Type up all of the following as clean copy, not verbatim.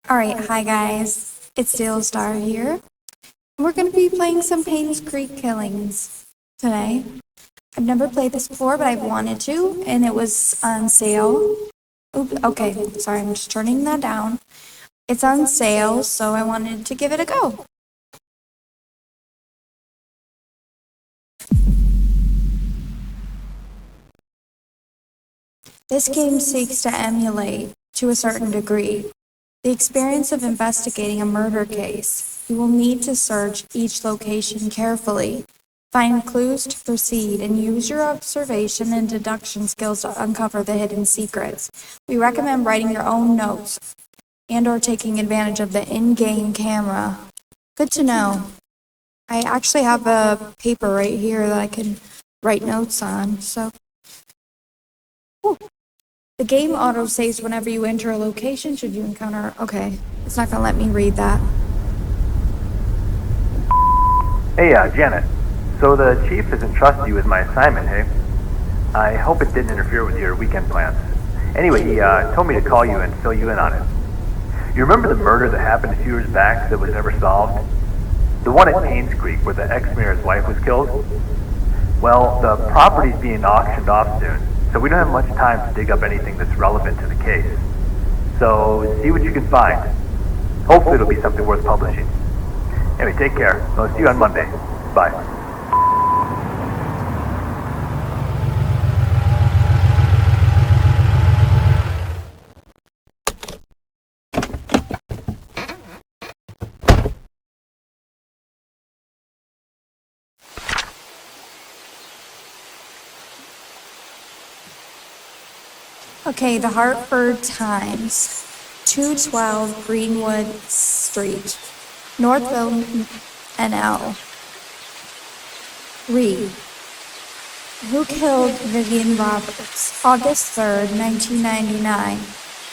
Alright, hi guys. It's Star here. We're going to be playing some Painscreek Killings today. I've never played this before, but I've wanted to, and it was on sale. Okay, sorry, I'm just turning that down. It's on sale, so I wanted to give it a go. This game seeks to emulate, to a certain degree, the experience of investigating a murder case. You will need to search each location carefully, find clues to proceed, and use your observation and deduction skills to uncover the hidden secrets. We recommend writing your own notes and/or taking advantage of the in-game camera. Good to know. I actually have a paper right here that I can write notes on, so. Whew. The game auto-saves whenever you enter a location should you encounter... Okay, it's not gonna let me read that. Hey, Janet. So the chief has entrusted you with my assignment, hey? I hope it didn't interfere with your weekend plans. Anyway, he told me to call you and fill you in on it. You remember the murder that happened a few years back that was never solved? The one at Painscreek where the ex-mayor's wife was killed? Well, the property's being auctioned off soon, so we don't have much time to dig up anything that's relevant to the case. So, see what you can find. Hopefully it'll be something worth publishing. Anyway, take care. I'll see you on Monday. Bye. Okay, the Hartford Times, 212 Greenwood Street, Northville, NL. Read. Who killed Vivian Roberts? August 3rd, 1999.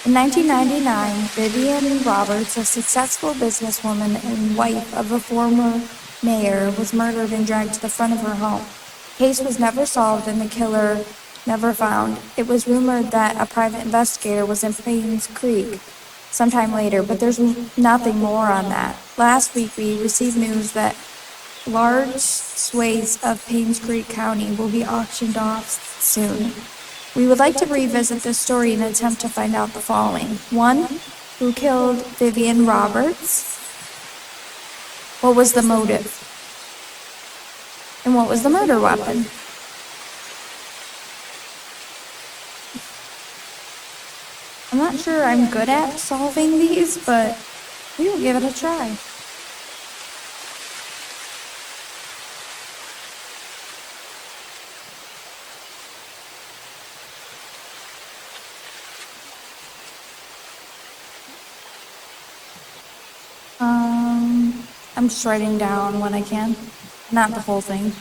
In 1999, Vivian Roberts, a successful businesswoman and wife of a former mayor, was murdered and dragged to the front of her home. The case was never solved and the killer never found. It was rumored that a private investigator was in Painscreek sometime later, but there's nothing more on that. Last week, we received news that large swathes of Painscreek County will be auctioned off soon. We would like to revisit this story and attempt to find out the following. 1. Who killed Vivian Roberts? What was the motive? And what was the murder weapon? I'm not sure I'm good at solving these, but we will give it a try. I'm just writing down when I can, not the whole thing.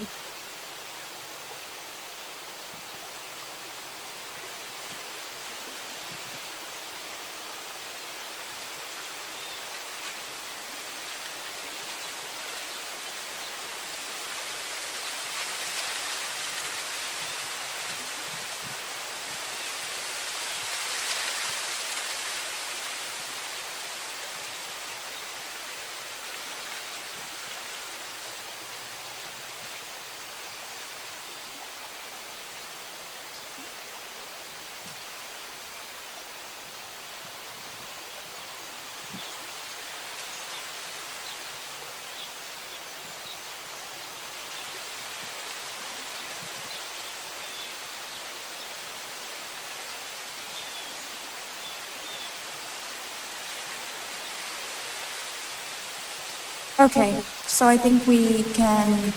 Okay, so I think we can,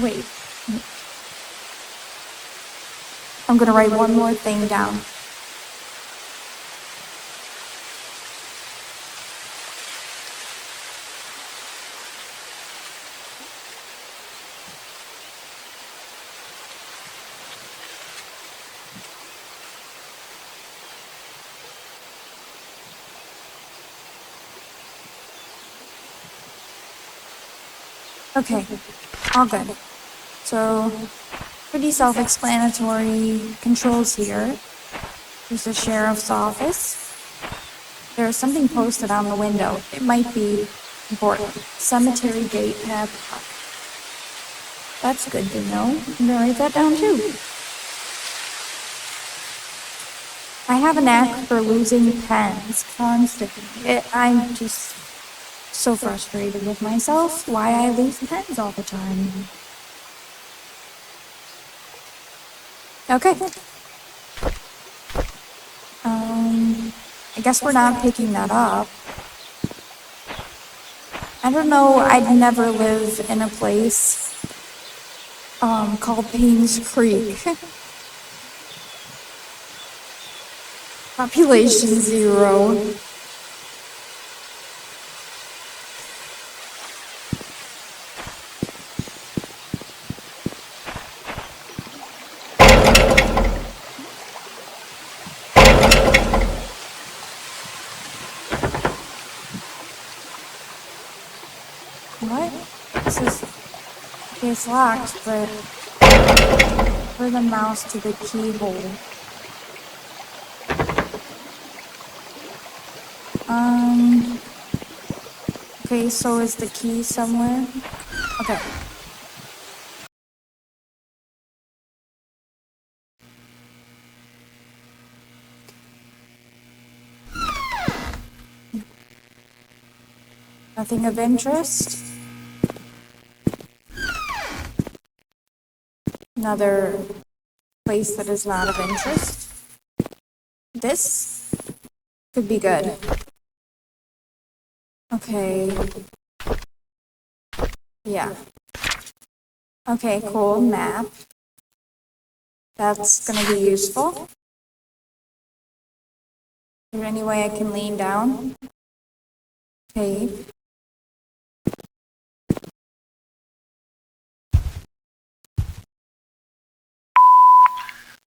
wait. I'm gonna write one more thing down. Okay, all good. So, pretty self-explanatory controls here. There's the sheriff's office. There's something posted on the window. It might be important. Cemetery gate padlock. That's good to know. I'm gonna write that down too. I have a knack for losing pens constantly. I'm just so frustrated with myself why I lose pens all the time. Okay. I guess we're not picking that up. I don't know, I'd never live in a place called Painscreek. Population 0. What? This is... Okay, it's locked, but... Where the mouse to the keyhole? Okay, so is the key somewhere? Okay. Nothing of interest. Another place that is not of interest. This could be good. Okay. Yeah. Okay, cool. Map. That's gonna be useful. Is there any way I can lean down? Okay.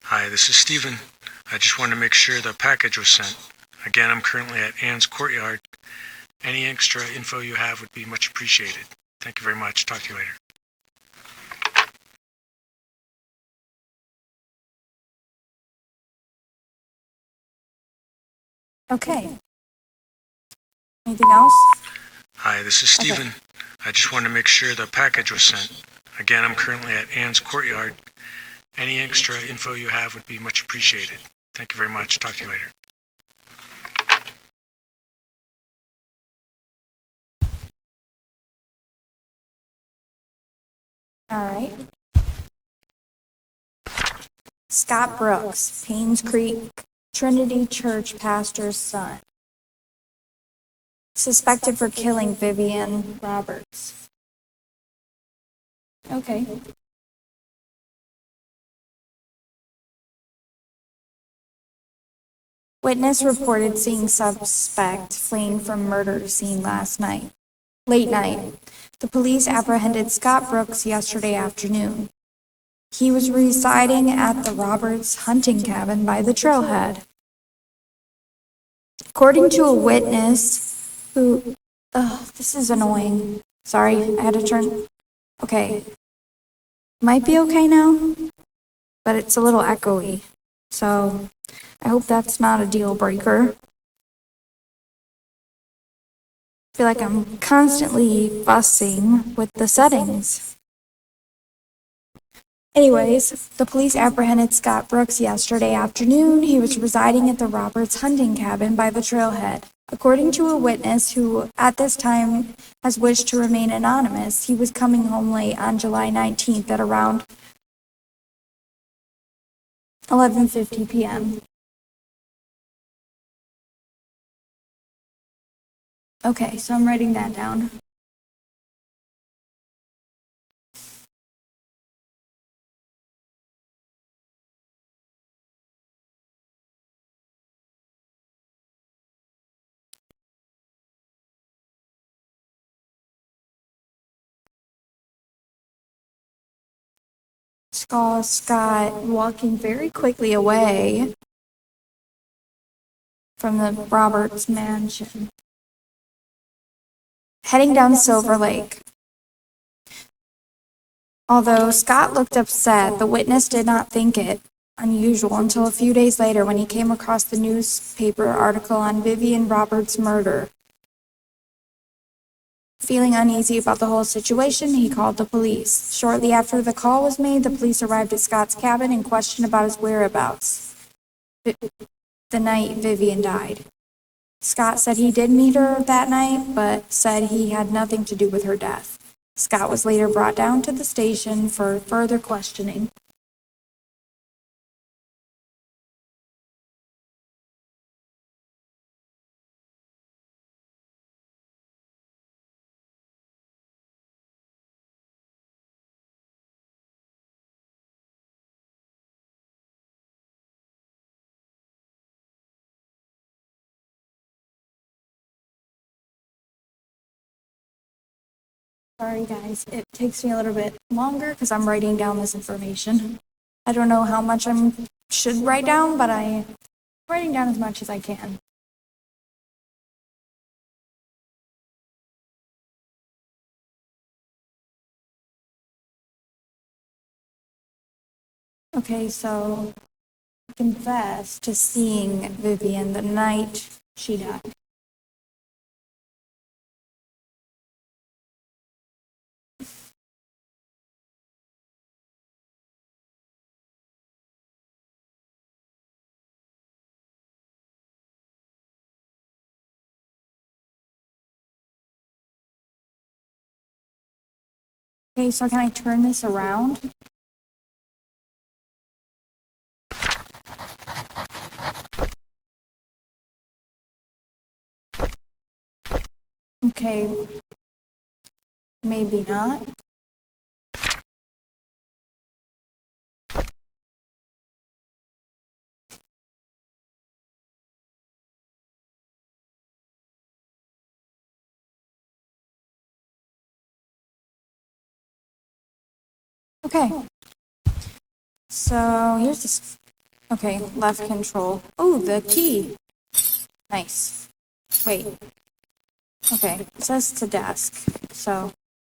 Hi, this is Steven. I just wanted to make sure the package was sent. Again, I'm currently at Ann's Courtyard. Any extra info you have would be much appreciated. Thank you very much. Talk to you later. Okay. Anything else? Hi, this is Steven. Okay. I just wanted to make sure the package was sent. Again, I'm currently at Ann's Courtyard. Any extra info you have would be much appreciated. Thank you very much. Talk to you later. All right. Scott Brooks, Painscreek Trinity Church pastor's son. Suspected for killing Vivian Roberts. Okay. Witness reported seeing suspect fleeing from murder scene late night. The police apprehended Scott Brooks yesterday afternoon. He was residing at the Roberts hunting cabin by the trailhead. According to a witness who... this is annoying. Sorry, I had to turn... Okay. Might be okay now, but it's a little echoey. So, I hope that's not a deal breaker. I feel like I'm constantly fussing with the settings. Anyways, the police apprehended Scott Brooks yesterday afternoon. He was residing at the Roberts hunting cabin by the trailhead. According to a witness who, at this time, has wished to remain anonymous, he was coming home late on July 19th at around 11:50 p.m. Okay, so I'm writing that down. Saw Scott walking very quickly away from the Roberts mansion, heading down Silver Lake. Although Scott looked upset, the witness did not think it unusual until a few days later when he came across the newspaper article on Vivian Roberts' murder. Feeling uneasy about the whole situation, he called the police. Shortly after the call was made, the police arrived at Scott's cabin and questioned about his whereabouts the night Vivian died. Scott said he did meet her that night, but said he had nothing to do with her death. Scott was later brought down to the station for further questioning. Sorry guys, it takes me a little bit longer because I'm writing down this information. I don't know how much I should write down, but I'm writing down as much as I can. Okay, so I confess to seeing Vivian the night she died. Okay, so can I turn this around? Okay, maybe not. Okay, so here's this. Okay, left control. Oh, the key. Nice. Wait. Okay, it says to desk, so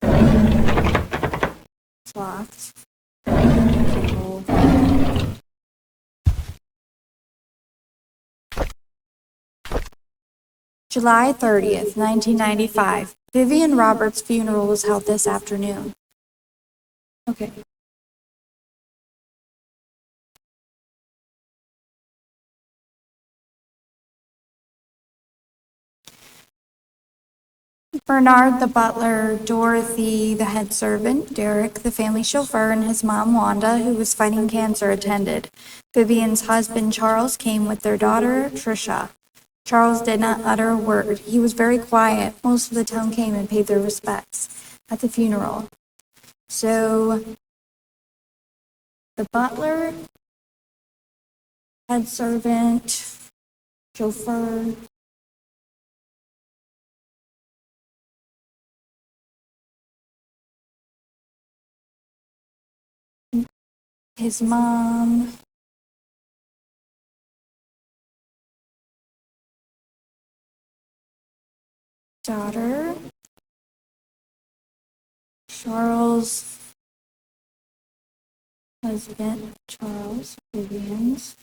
it's locked. So, July 30th, 1995. Vivian Roberts' funeral was held this afternoon. Okay. Bernard the butler, Dorothy the head servant, Derek the family chauffeur, and his mom Wanda, who was fighting cancer, attended. Vivian's husband Charles came with their daughter Tricia. Charles did not utter a word. He was very quiet. Most of the town came and paid their respects at the funeral. So the butler, head servant, chauffeur, his mom, daughter, Charles' husband, Charles, Vivian's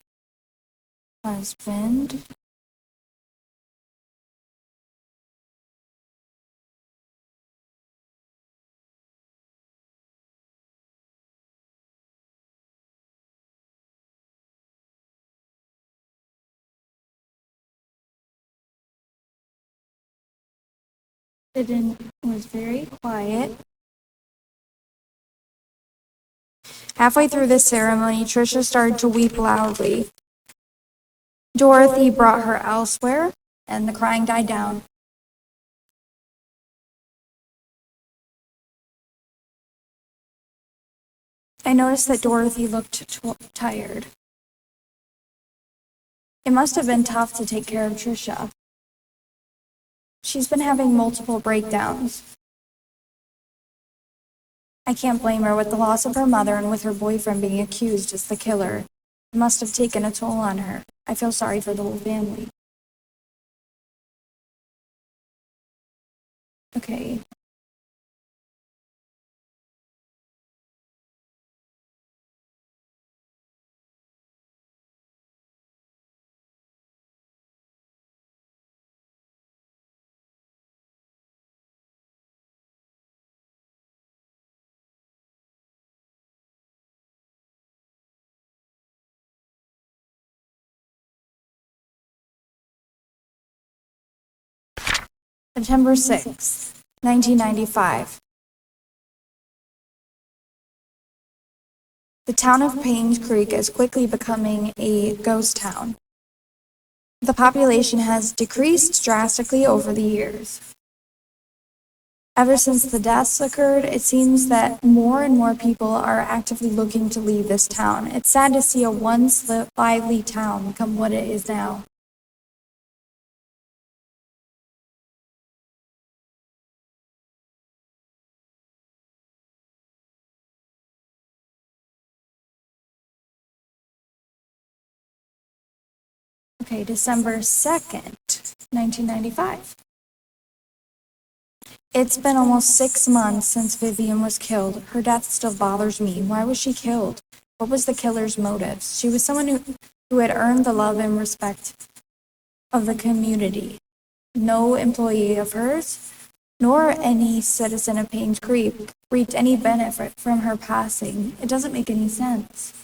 husband, was very quiet. Halfway through the ceremony, Tricia started to weep loudly. Dorothy brought her elsewhere, and the crying died down. I noticed that Dorothy looked tired. It must have been tough to take care of Tricia. She's been having multiple breakdowns. I can't blame her with the loss of her mother and with her boyfriend being accused as the killer. It must have taken a toll on her. I feel sorry for the whole family. Okay. September 6th, 1995. The town of Painscreek is quickly becoming a ghost town. The population has decreased drastically over the years. Ever since the deaths occurred, it seems that more and more people are actively looking to leave this town. It's sad to see a once lively town become what it is now. Okay, December 2nd, 1995. It's been almost 6 months since Vivian was killed. Her death still bothers me. Why was she killed? What was the killer's motives? She was someone who had earned the love and respect of the community. No employee of hers, nor any citizen of Painscreek, reaped any benefit from her passing. It doesn't make any sense.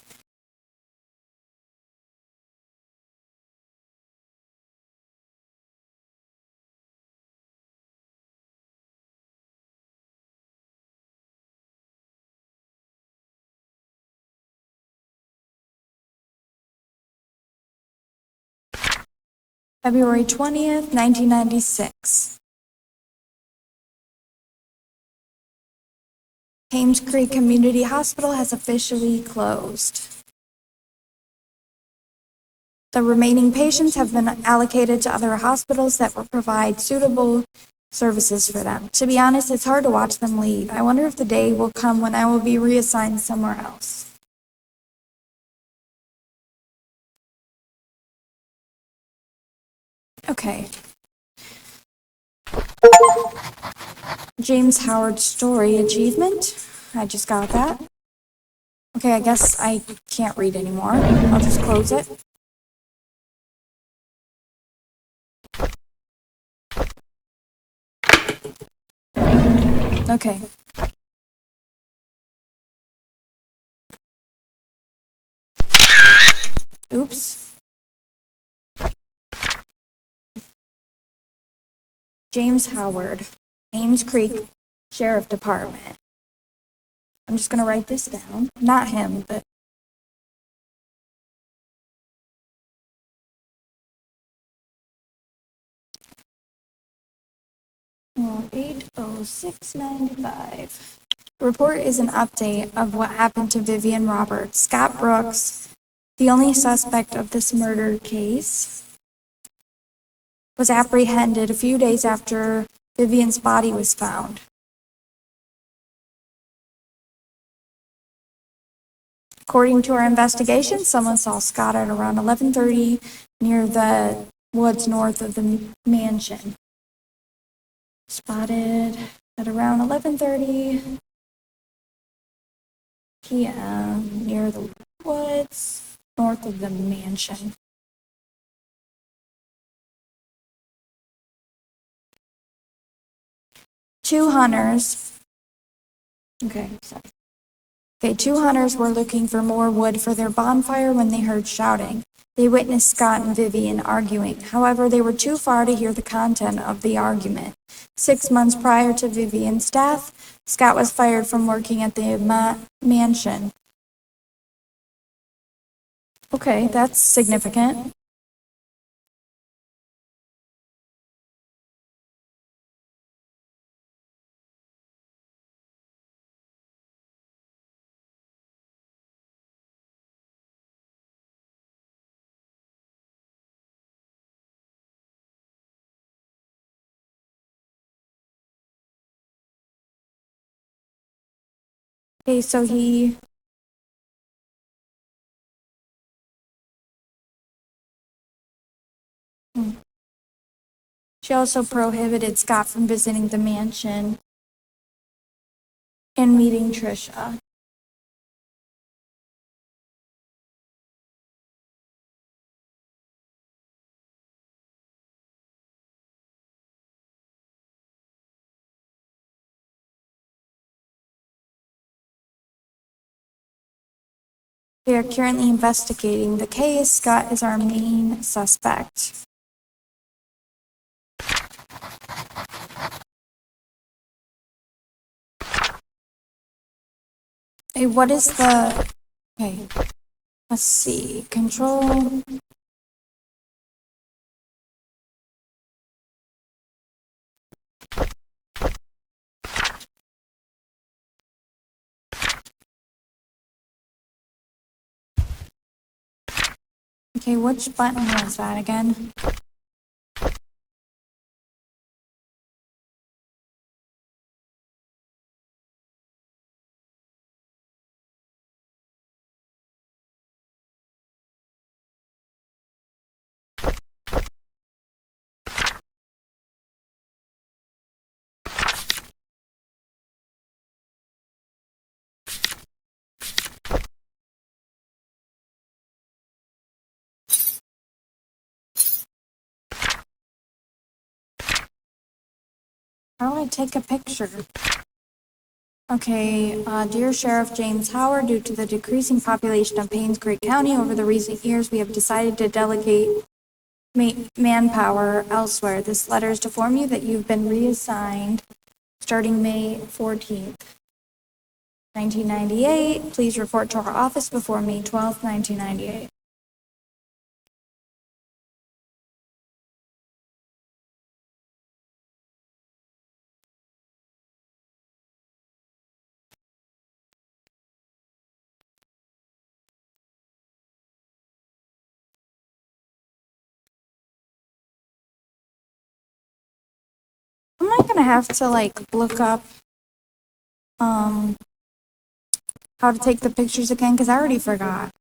February 20th, 1996. Painscreek Community Hospital has officially closed. The remaining patients have been allocated to other hospitals that will provide suitable services for them. To be honest, it's hard to watch them leave. I wonder if the day will come when I will be reassigned somewhere else. Okay. James Howard Story Achievement. I just got that. Okay, I guess I can't read anymore. I'll just close it. Okay. Oops. James Howard, Painscreek Sheriff Department. I'm just going to write this down. Not him, but... Well, 80695. The report is an update of what happened to Vivian Roberts. Scott Brooks, the only suspect of this murder case, was apprehended a few days after Vivian's body was found. According to our investigation, someone saw Scott at around 11:30 near the woods north of the mansion. Spotted at around 11:30 p.m. near the woods north of the mansion. Two hunters were looking for more wood for their bonfire when they heard shouting. They witnessed Scott and Vivian arguing. However, they were too far to hear the content of the argument. 6 months prior to Vivian's death, Scott was fired from working at the mansion. Okay, that's significant. Okay, so she also prohibited Scott from visiting the mansion and meeting Trisha. We are currently investigating the case. Scott is our main suspect. Hey, what is the, okay, let's see, control. Okay, which button was that again? How do I take a picture? Okay, dear Sheriff James Howard, due to the decreasing population of Painscreek County over the recent years, we have decided to delegate manpower elsewhere. This letter is to inform you that you've been reassigned starting May 14th, 1998. Please report to our office before May 12th, 1998. Am I gonna have to like look up how to take the pictures again? Because I already forgot.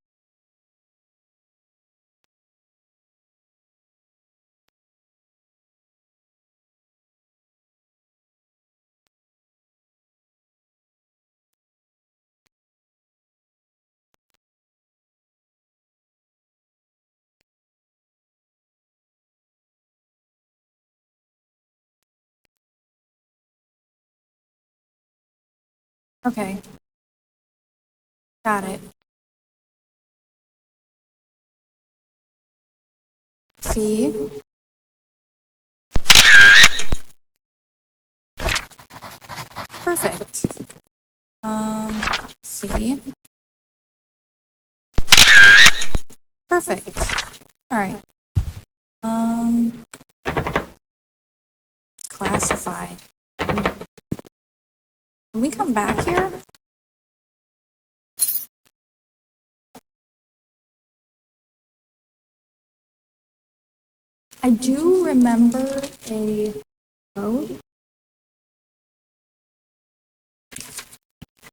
Okay. Got it. See? Perfect. See? Perfect. All right. Classified. Can we come back here? I do remember a code.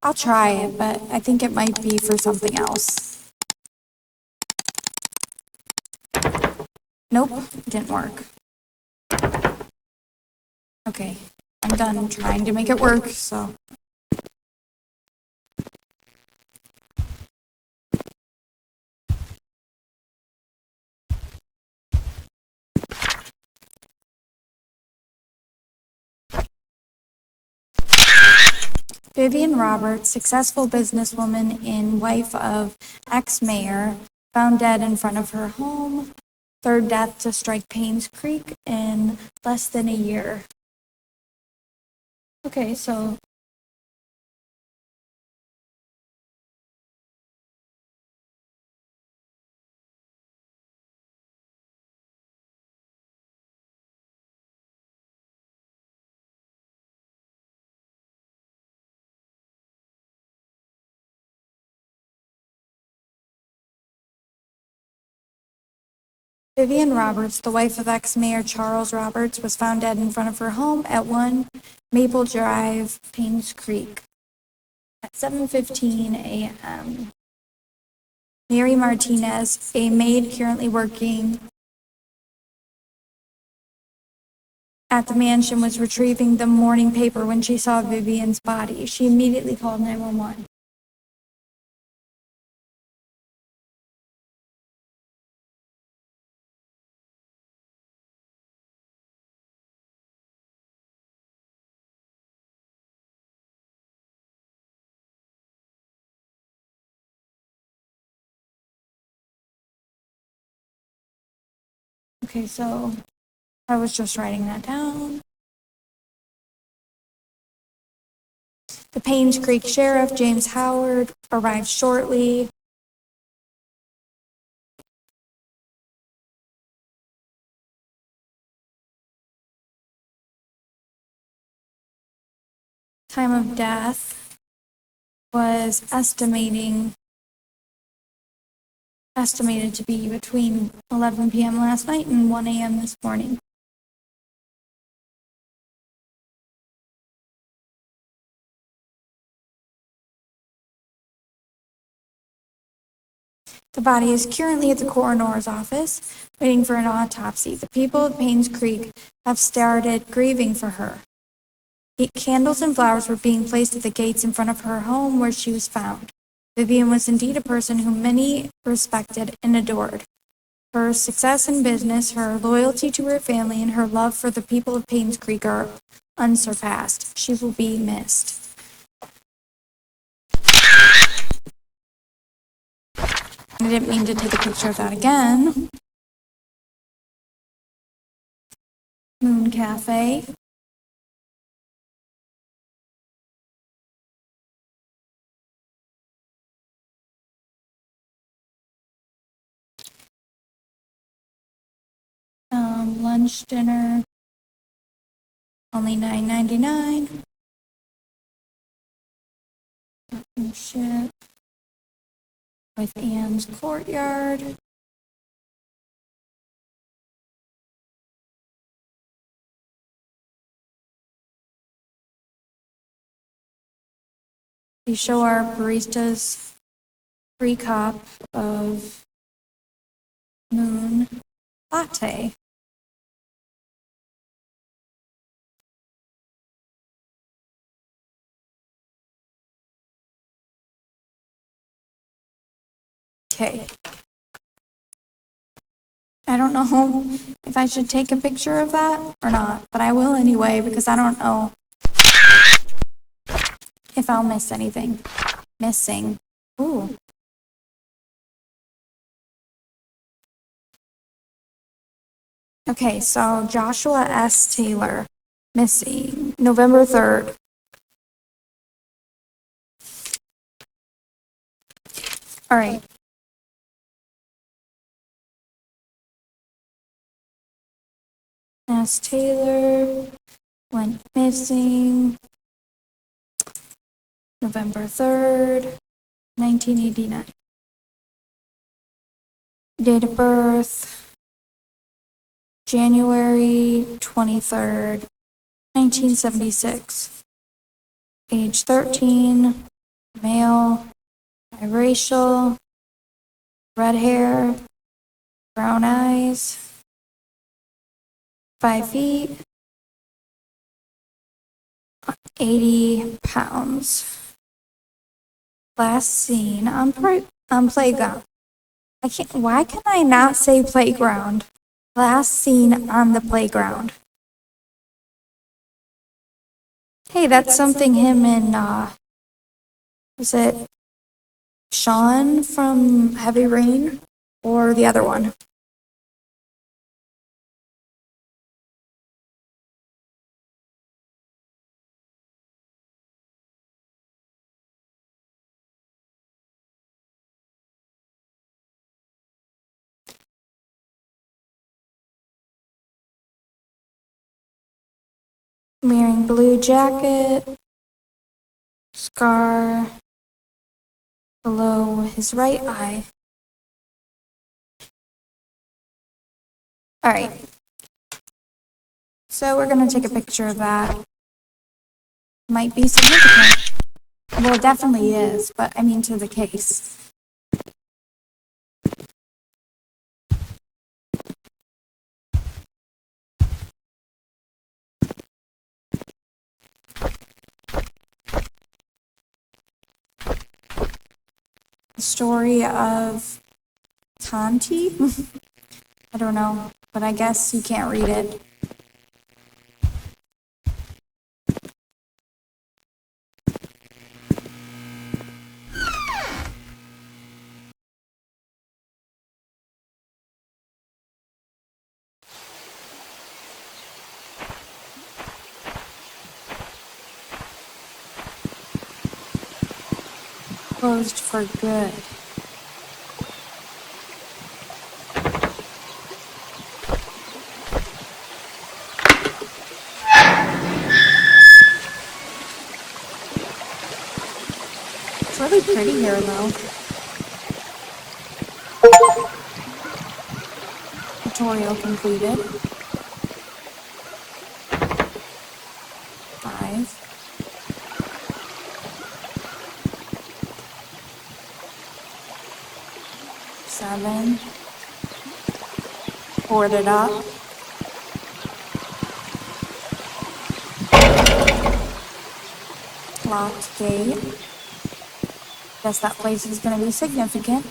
I'll try it, but I think it might be for something else. Nope, didn't work. Okay, I'm done trying to make it work, so. Vivian Roberts, successful businesswoman and wife of ex-mayor, found dead in front of her home. Third death to strike Painscreek in less than a year. Okay, so Vivian Roberts, the wife of ex-mayor Charles Roberts, was found dead in front of her home at 1 Maple Drive, Painscreek, at 7:15 a.m. Mary Martinez, a maid currently working at the mansion, was retrieving the morning paper when she saw Vivian's body. She immediately called 911. Okay, so I was just writing that down. The Painscreek Sheriff, James Howard, arrived shortly. Time of death was estimated to be between 11 p.m. last night and 1 a.m. this morning. The body is currently at the coroner's office, waiting for an autopsy. The people of Painscreek have started grieving for her. Candles and flowers were being placed at the gates in front of her home where she was found. Vivian was indeed a person whom many respected and adored. Her success in business, her loyalty to her family, and her love for the people of Painscreek are unsurpassed. She will be missed. I didn't mean to take a picture of that again. Moon Cafe. Lunch, dinner, only $9.99. Partnership with Anne's Courtyard. We show our baristas free cup of Moon Latte. Okay. I don't know if I should take a picture of that or not, but I will anyway because I don't know if I'll miss anything. Missing. Ooh. Okay, so Joshua S. Taylor, missing November 3rd. All right. S. Taylor went missing November 3rd, 1989. Date of birth, January 23rd, 1976. Age 13, male, biracial, red hair, brown eyes, 5 feet, 80 pounds. Last seen on playground. Why can I not say playground? Last seen on the playground. Hey, that's something him and, was it Sean from Heavy Rain or the other one? Wearing blue jacket, scar below his right eye. All right. So we're going to take a picture of that. Might be significant. Well, it definitely is, but I mean to the case. The story of Tanti? I don't know, but I guess you can't read it. closed for good. It's really pretty here, though. Tutorial completed. 5. 7. Boarded up. Locked gate. Guess that place is going to be significant.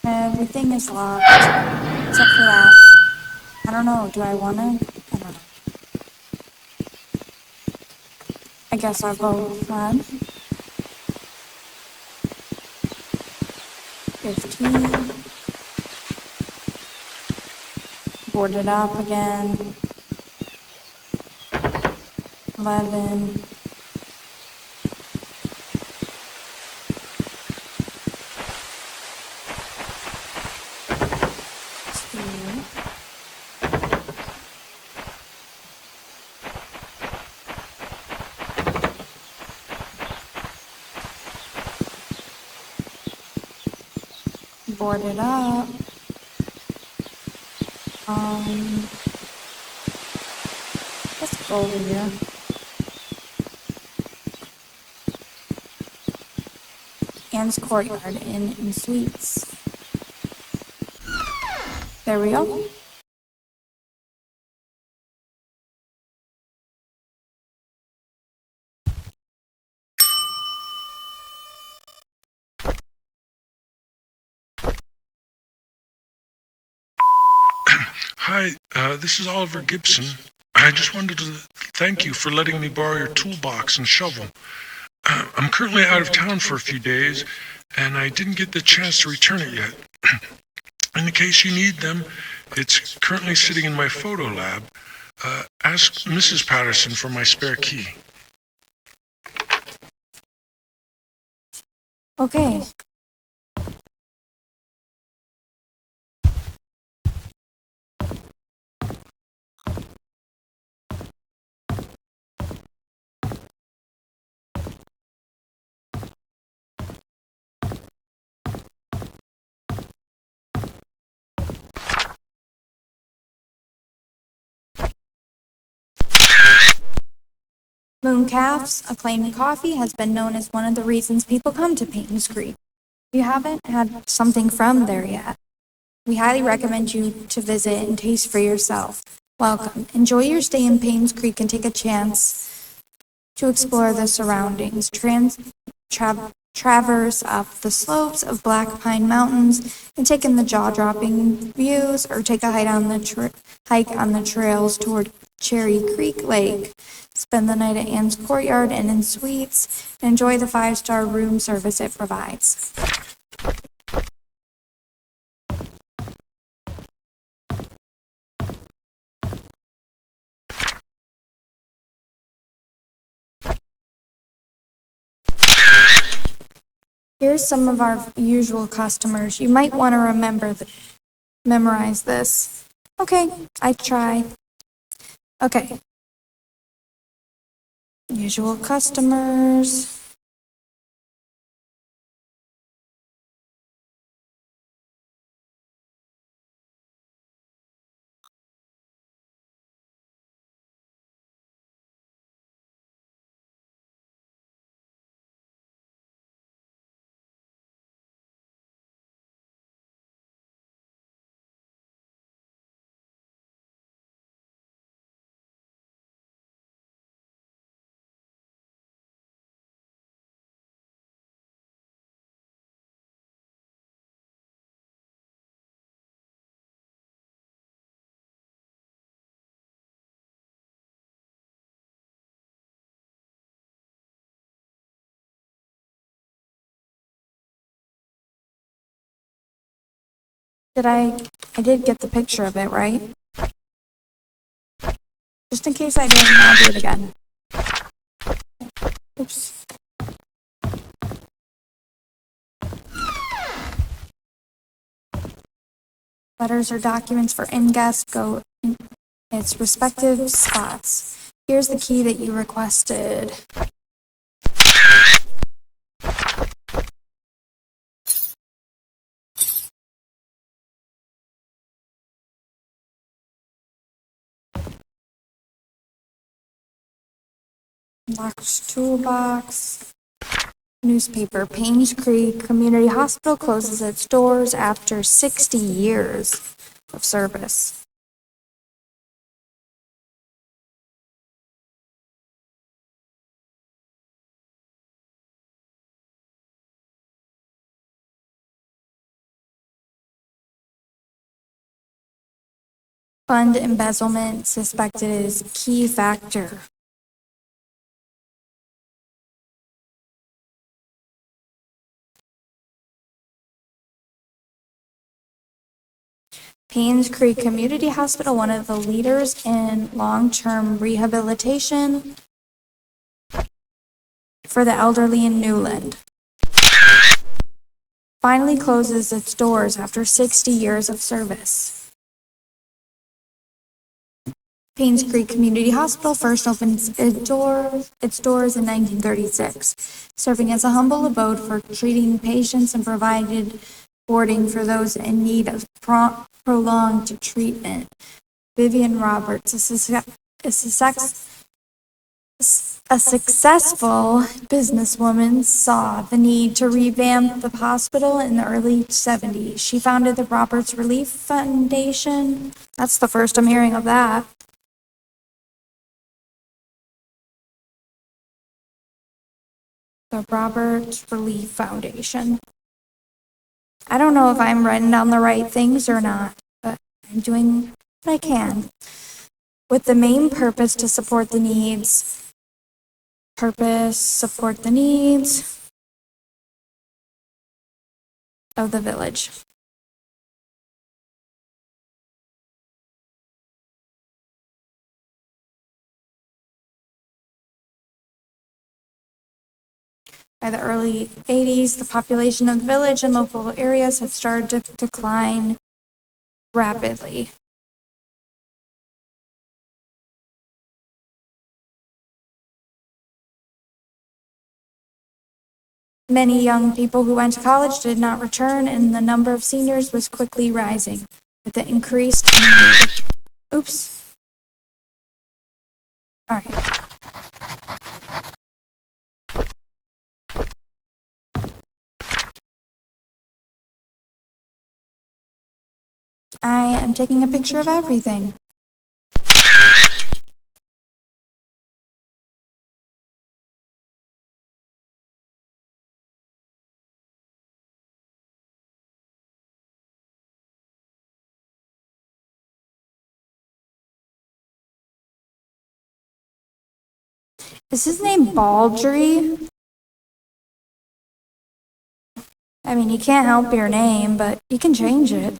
Everything is locked, except for that. I don't know, do I want to? I don't know. I guess I'll go run. 15. Boarded up again. 11. 2. Boarded up. Let's go over here. Anne's Courtyard Inn and Suites. There we go. Hi, this is Oliver Gibson. I just wanted to thank you for letting me borrow your toolbox and shovel. I'm currently out of town for a few days, and I didn't get the chance to return it yet. In the case you need them, it's currently sitting in my photo lab. Ask Mrs. Patterson for my spare key. Okay. Mooncalf's acclaimed coffee has been known as one of the reasons people come to Painscreek. If you haven't had something from there yet, we highly recommend you to visit and taste for yourself. Welcome. Enjoy your stay in Painscreek and take a chance to explore the surroundings. Traverse up the slopes of Black Pine Mountains and take in the jaw-dropping views, or take a hike on the trails toward Cherry Creek Lake. Spend the night at Anne's Courtyard Inn and Suites, and enjoy the 5-star room service it provides. Here's some of our usual customers. You might want to memorize this. Okay, I try. Okay. Usual customers. I did get the picture of it, right? Just in case I didn't, I'll do it again. Oops. Letters or documents for in-guests go in its respective spots. Here's the key that you requested. Locked toolbox. Newspaper. Painscreek Community Hospital closes its doors after 60 years of service. Fund embezzlement suspected is key factor. Painscreek Community Hospital, one of the leaders in long-term rehabilitation for the elderly in Newland, finally closes its doors after 60 years of service. Painscreek Community Hospital first opened its doors in 1936, serving as a humble abode for treating patients and provided boarding for those in need of prolonged treatment. Vivian Roberts, a successful businesswoman, saw the need to revamp the hospital in the early 70s. She founded the Roberts Relief Foundation. That's the first I'm hearing of that. The Roberts Relief Foundation. I don't know if I'm writing down the right things or not, but I'm doing what I can. With the main purpose to support the needs. Support the needs of the village. By the early 80s, the population of the village and local areas had started to decline rapidly. Many young people who went to college did not return, and the number of seniors was quickly rising. With the increased need. Oops. All right. I am taking a picture of everything. Is his name Baldry? I mean, you can't help your name, but you can change it.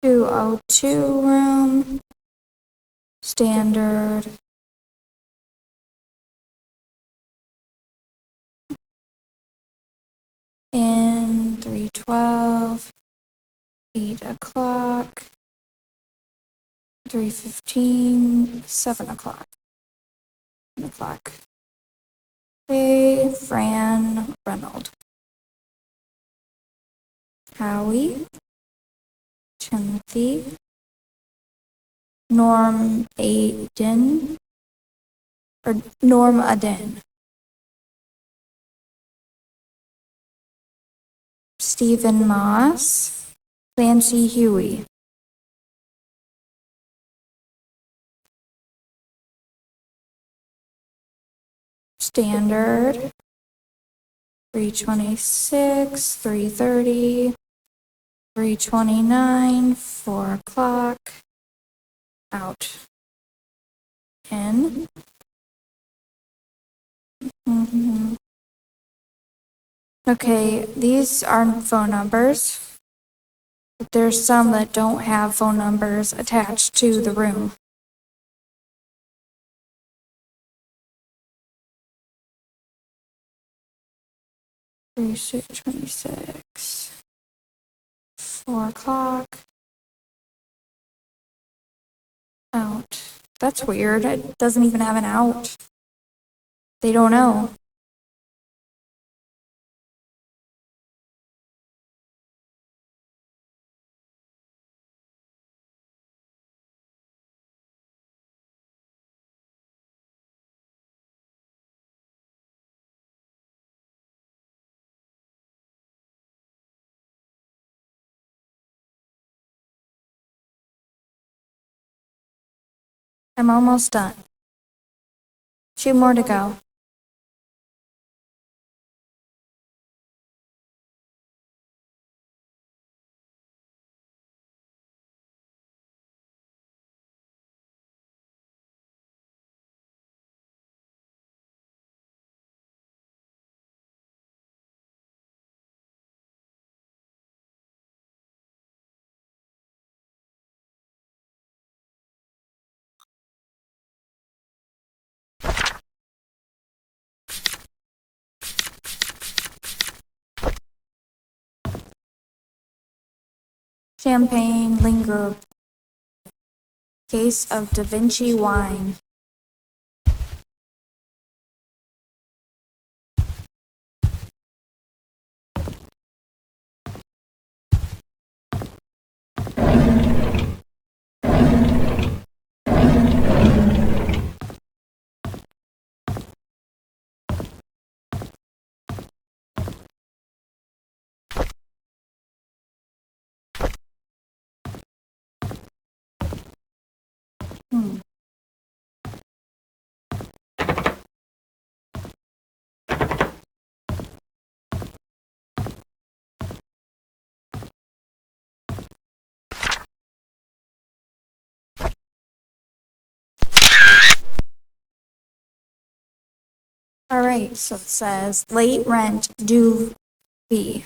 (202) room. Standard. In 312. 8 o'clock. 3:15. 7 o'clock. 7 o'clock. Hey, Fran Reynolds. Howie. Timothy. Norm Aden. Or Norm Aden. Stephen Moss. Clancy Huey. standard, 326, 330, 329, 4 o'clock, out, in. Okay, these are phone numbers. But there's some that don't have phone numbers attached to the room. Three, 26, 4 o'clock, out. That's weird. It doesn't even have an out. They don't know. I'm almost done. 2 more to go. Champagne linger. Case of Da Vinci wine. All right, so it says late rent due fee.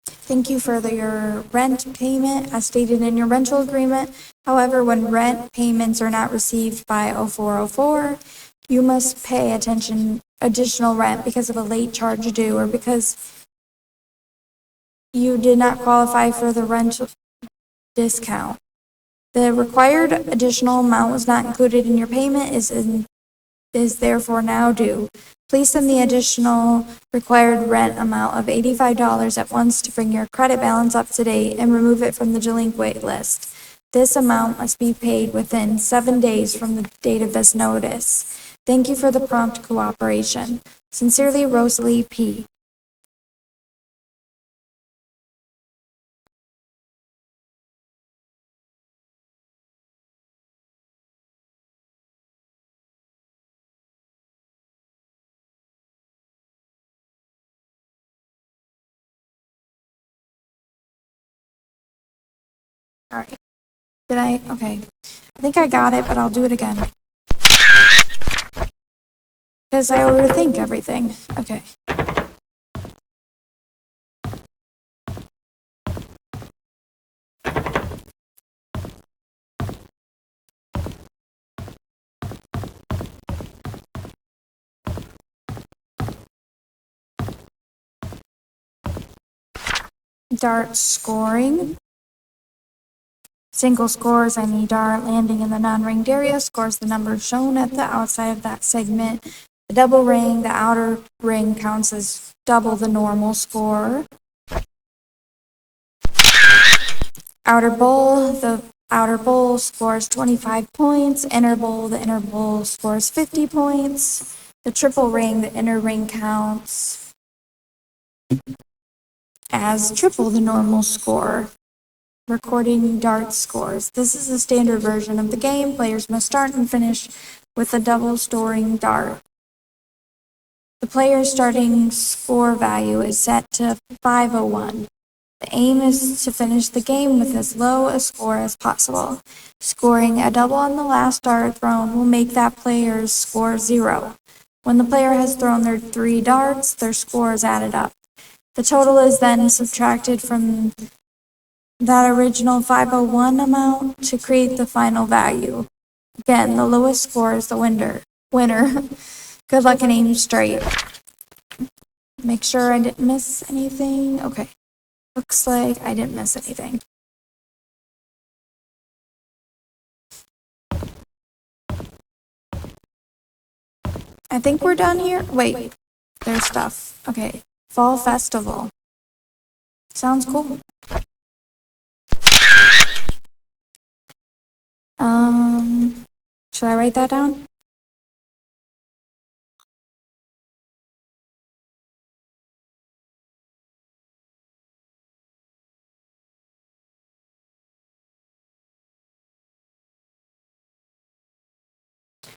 Thank you for your rent payment as stated in your rental agreement. However, when rent payments are not received by 0404, you must pay additional rent because of a late charge due or because you did not qualify for the rental discount. The required additional amount was not included in your payment is therefore now due. Please send the additional required rent amount of $85 at once to bring your credit balance up to date and remove it from the delinquent list. This amount must be paid within 7 days from the date of this notice. Thank you for the prompt cooperation. Sincerely, Rosalie P. All right. Okay. I think I got it, but I'll do it again. Because I overthink everything. Okay. Dart scoring. Single scores any dart landing in the non-ringed area, scores the number shown at the outside of that segment. The double ring, the outer ring counts as double the normal score. Outer bowl, the outer bowl scores 25 points. Inner bowl, the inner bowl scores 50 points. The triple ring, the inner ring counts as triple the normal score. recording dart scores. This is a standard version of the game. Players must start and finish with a double storing dart. The player's starting score value is set to 501. The aim is to finish the game with as low a score as possible. Scoring a double on the last dart thrown will make that player's score 0. When the player has thrown their 3 darts, their score is added up. The total is then subtracted from that original 501 amount to create the final value. Again, the lowest score is the winner. Good luck and aim straight. Make sure I didn't miss anything. Okay. Looks like I didn't miss anything. I think we're done here. Wait, there's stuff. Okay. Fall Festival. Sounds cool. Should I write that down?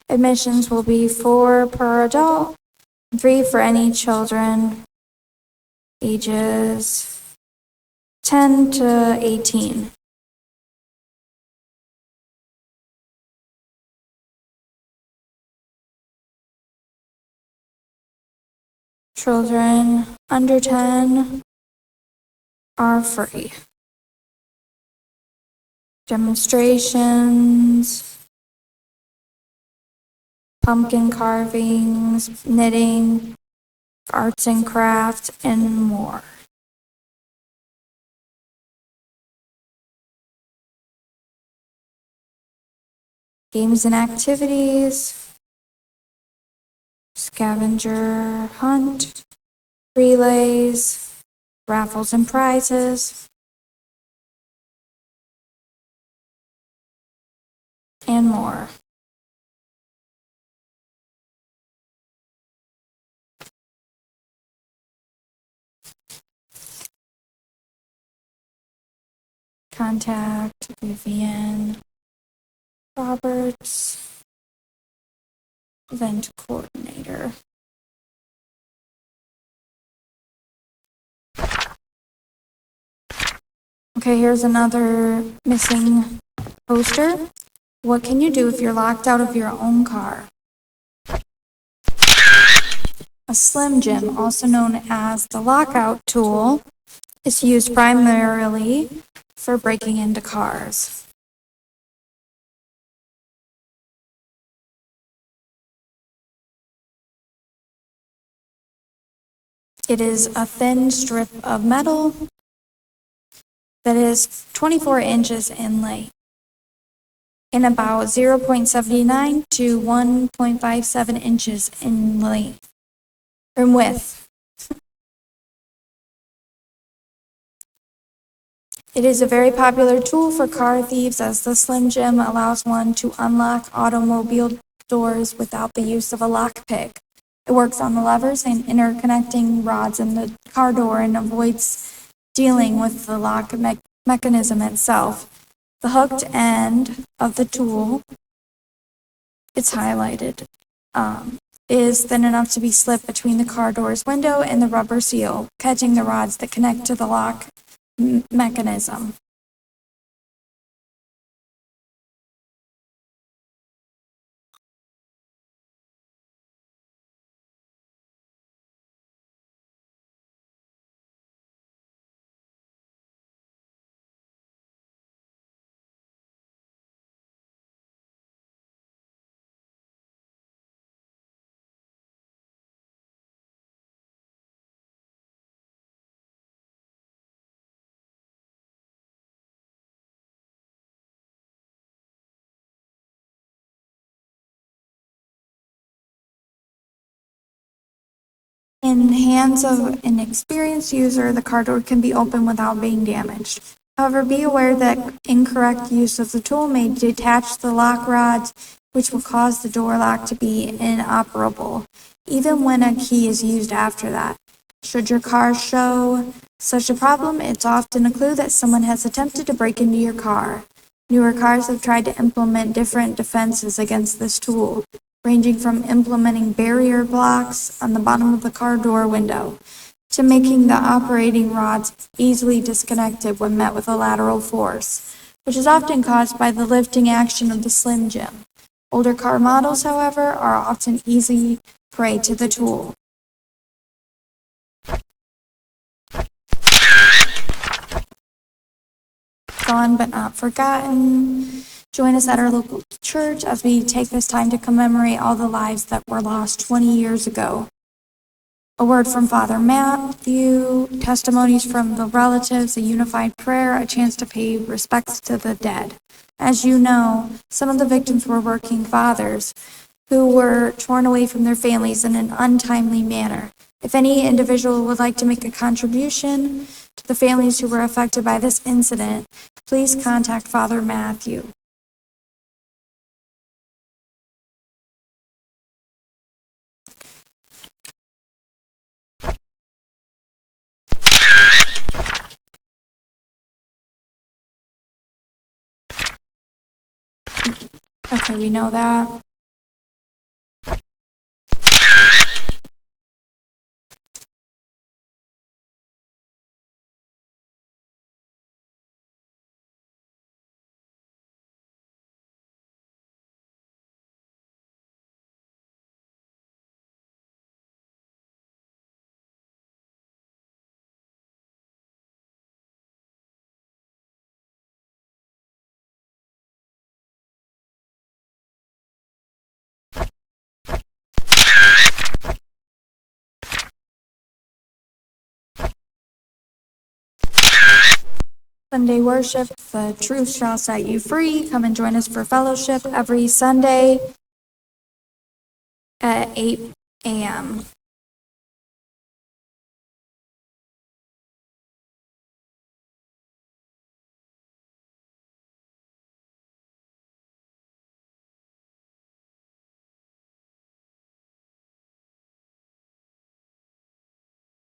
Admissions will be 4 per adult, 3 for any children ages 10 to 18. Children under 10 are free. Demonstrations, pumpkin carvings, knitting, arts and crafts, and more. Games and activities, scavenger hunt, relays, raffles and prizes, and more. Contact Vivian Roberts, event coordinator. Okay, here's another missing poster. What can you do if you're locked out of your own car? A Slim Jim, also known as the lockout tool, is used primarily for breaking into cars. It is a thin strip of metal that is 24 inches in length and about 0.79 to 1.57 inches in length or in width. It is a very popular tool for car thieves as the Slim Jim allows one to unlock automobile doors without the use of a lockpick. It works on the levers and interconnecting rods in the car door and avoids dealing with the lock mechanism itself. The hooked end of the tool, it's highlighted, is thin enough to be slipped between the car door's window and the rubber seal, catching the rods that connect to the lock mechanism. In the hands of an experienced user, the car door can be opened without being damaged. However, be aware that incorrect use of the tool may detach the lock rods, which will cause the door lock to be inoperable, even when a key is used after that. Should your car show Such a problem, it's often a clue that someone has attempted to break into your car. Newer cars have tried to implement different defenses against this tool, ranging from implementing barrier blocks on the bottom of the car door window to making the operating rods easily disconnected when met with a lateral force, which is often caused by the lifting action of the Slim Jim. Older car models, however, are often easy prey to the tool. Gone but not forgotten. Join us at our local church as we take this time to commemorate all the lives that were lost 20 years ago. A word from Father Matthew, testimonies from the relatives, a unified prayer, a chance to pay respects to the dead. As you know, some of the victims were working fathers who were torn away from their families in an untimely manner. If any individual would like to make a contribution to the families who were affected by this incident, please contact Father Matthew. Okay, we know that. Sunday worship, the truth shall set you free. Come and join us for fellowship every Sunday at 8 a.m.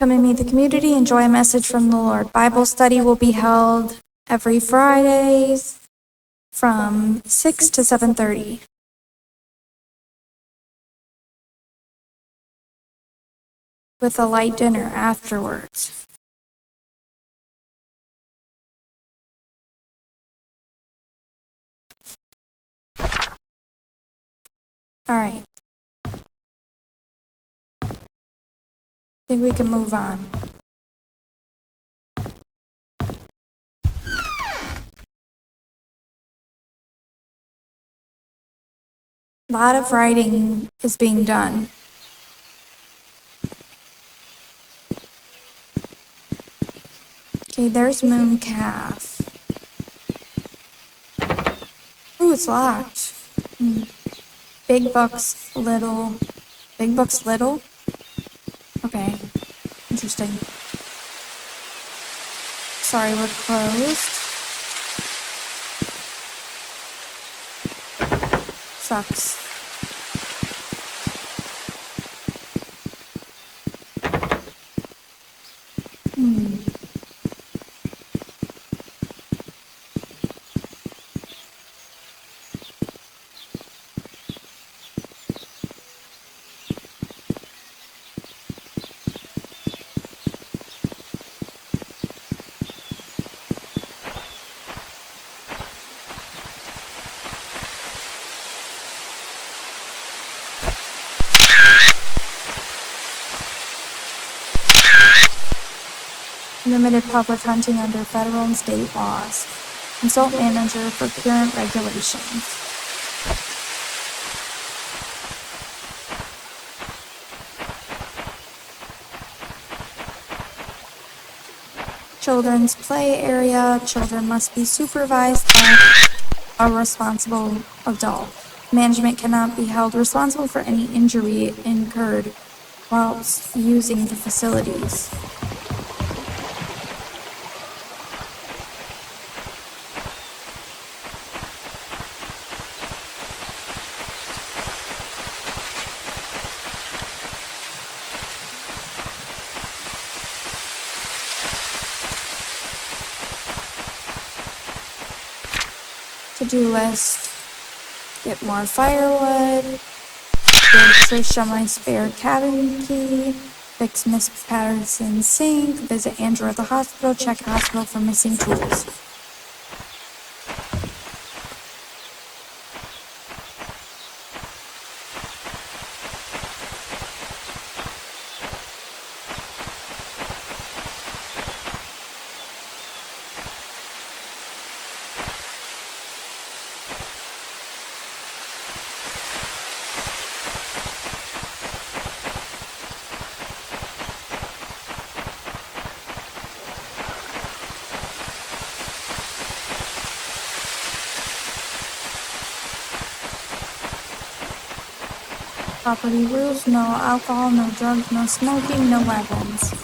Come and meet the community, enjoy a message from the Lord. Bible study will be held every Fridays from 6 to 7:30. With a light dinner afterwards. All right. I think we can move on. A lot of writing is being done. Okay, there's Moon Calf. Ooh, it's locked. Big Bucks Little. Big Bucks Little? Okay, interesting. Sorry, we're closed. Sucks. Limited public hunting under federal and state laws. Consult manager for current regulations. Children's play area. Children must be supervised by a responsible adult. Management cannot be held responsible for any injury incurred whilst using the facilities. to-do list: get more firewood, give Trisha my spare cabin key, fix Miss Patterson's sink, visit Andrew at the hospital, check hospital for missing tools. Property rules: no alcohol, no drugs, no smoking, no weapons.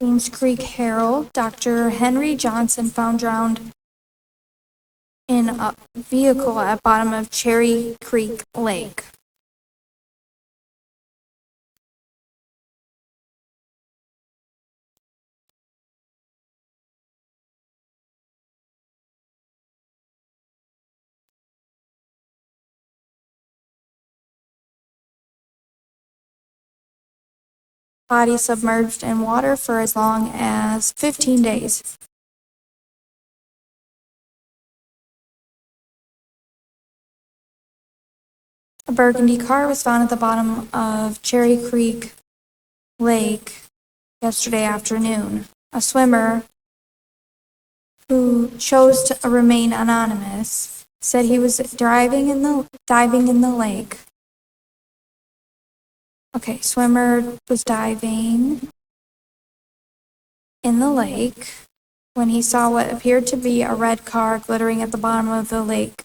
Painscreek Herald, Dr. Henry Johnson found drowned in a vehicle at bottom of Cherry Creek Lake. Body submerged in water for as long as 15 days. A burgundy car was found at the bottom of Cherry Creek Lake yesterday afternoon. A swimmer who chose to remain anonymous said he was diving in the lake. Okay, swimmer was diving in the lake when he saw what appeared to be a red car glittering at the bottom of the lake.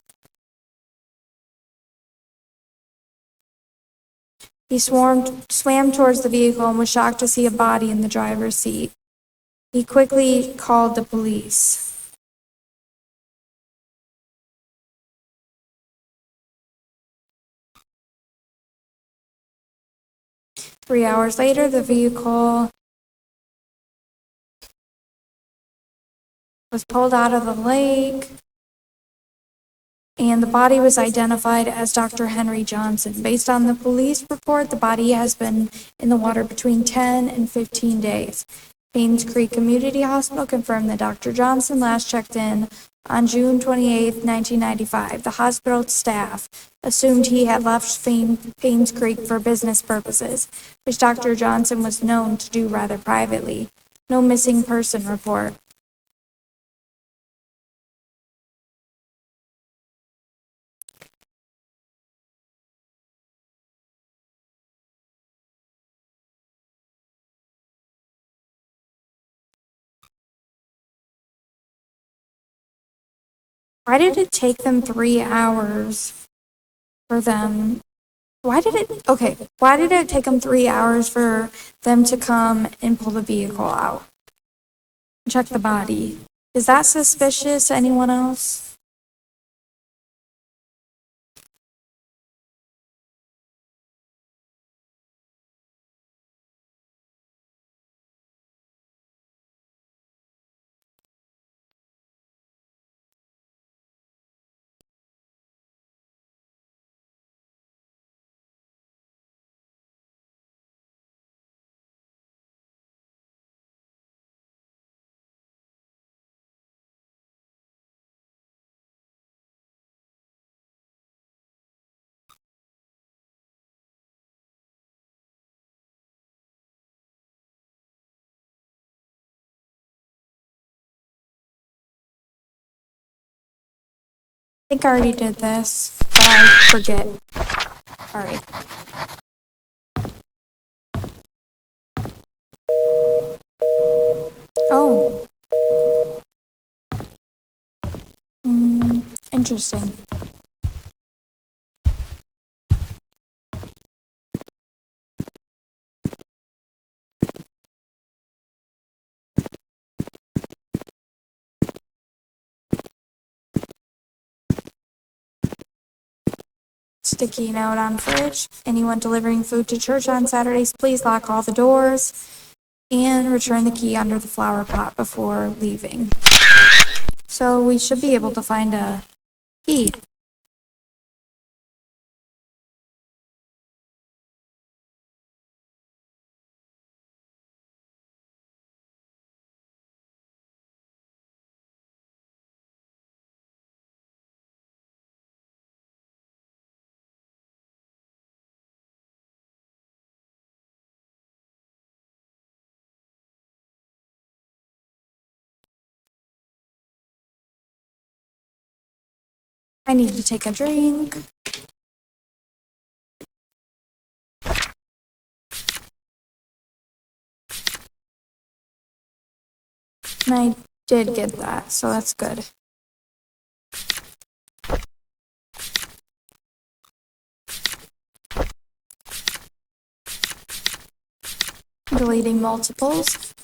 He swam towards the vehicle and was shocked to see a body in the driver's seat. He quickly called the police. Three hours later, the vehicle was pulled out of the lake, and the body was identified as Dr. Henry Johnson. Based on the police report, the body has been in the water between 10 and 15 days. Painscreek Community Hospital confirmed that Dr. Johnson last checked in on June 28, 1995. The hospital staff assumed he had left Painscreek for business purposes, which Dr. Johnson was known to do rather privately. No missing person report. Why did it take them 3 hours for them? Why did it take them 3 hours for them to come and pull the vehicle out? Check the body. Is that suspicious to anyone else? I think I already did this, but I forget. Sorry. Oh. Interesting. Sticky note on fridge. Anyone delivering food to church on Saturdays, please lock all the doors and return the key under the flower pot before leaving. So we should be able to find a key. I need to take a drink. And I did get that, so that's good. Deleting multiples.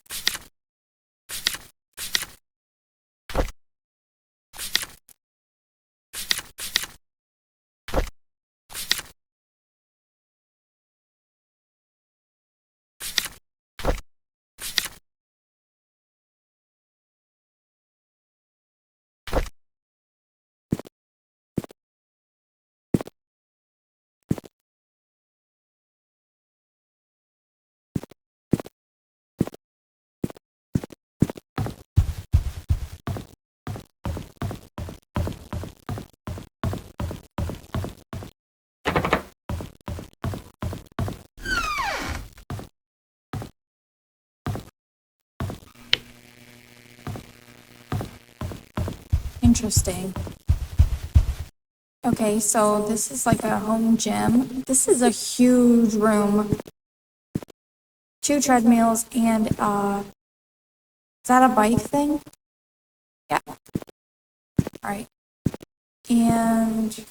interesting. Okay, so this is like a home gym. This is a huge room. 2 treadmills and, is that a bike thing? Yeah. All right. And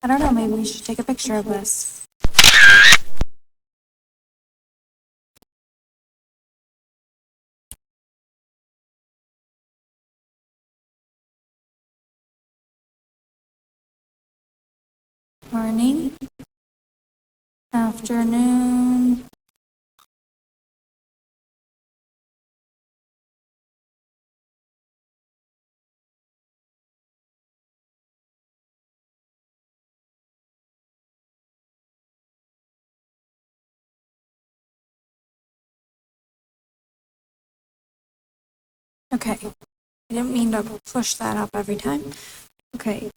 I don't know, maybe we should take a picture of this. Morning, afternoon. Okay, I didn't mean to push that up every time. Okay.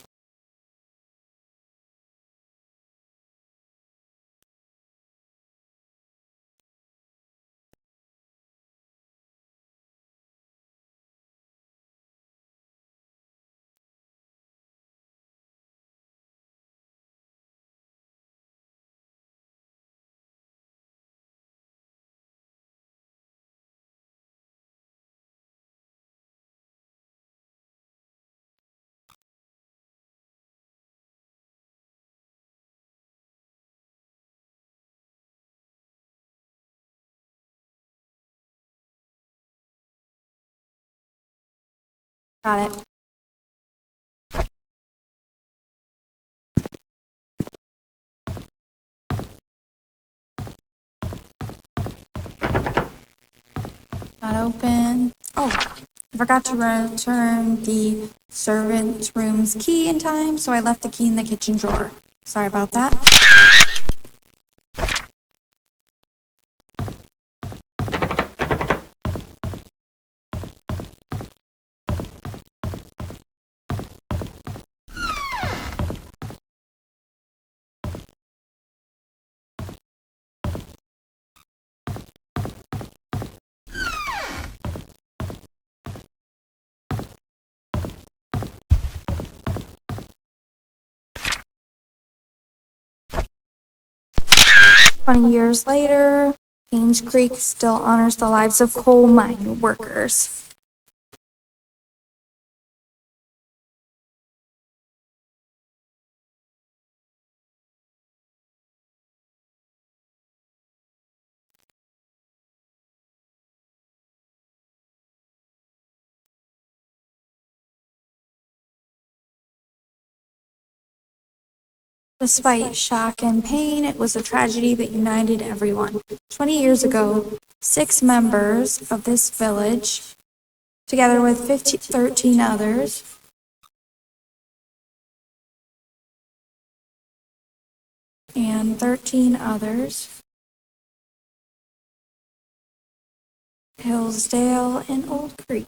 Got it. Not open. Oh, I forgot to return the servant room's key in time, so I left the key in the kitchen drawer. Sorry about that. 20 years later, Painscreek still honors the lives of coal mine workers. Despite shock and pain, it was a tragedy that united everyone. 20 years ago, 6 members of this village, together with 13 others, Hillsdale and Old Creek.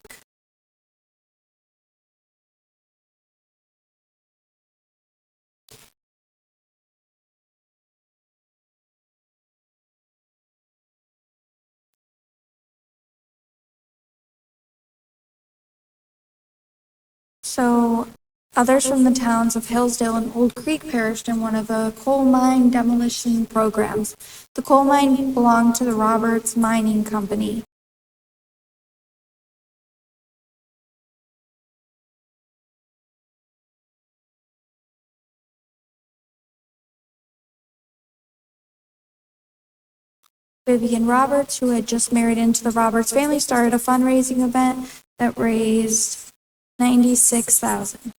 So, others from the towns of Hillsdale and Old Creek perished in one of the coal mine demolition programs. The coal mine belonged to the Roberts Mining Company. Vivian Roberts, who had just married into the Roberts family, started a fundraising event that raised $96,000.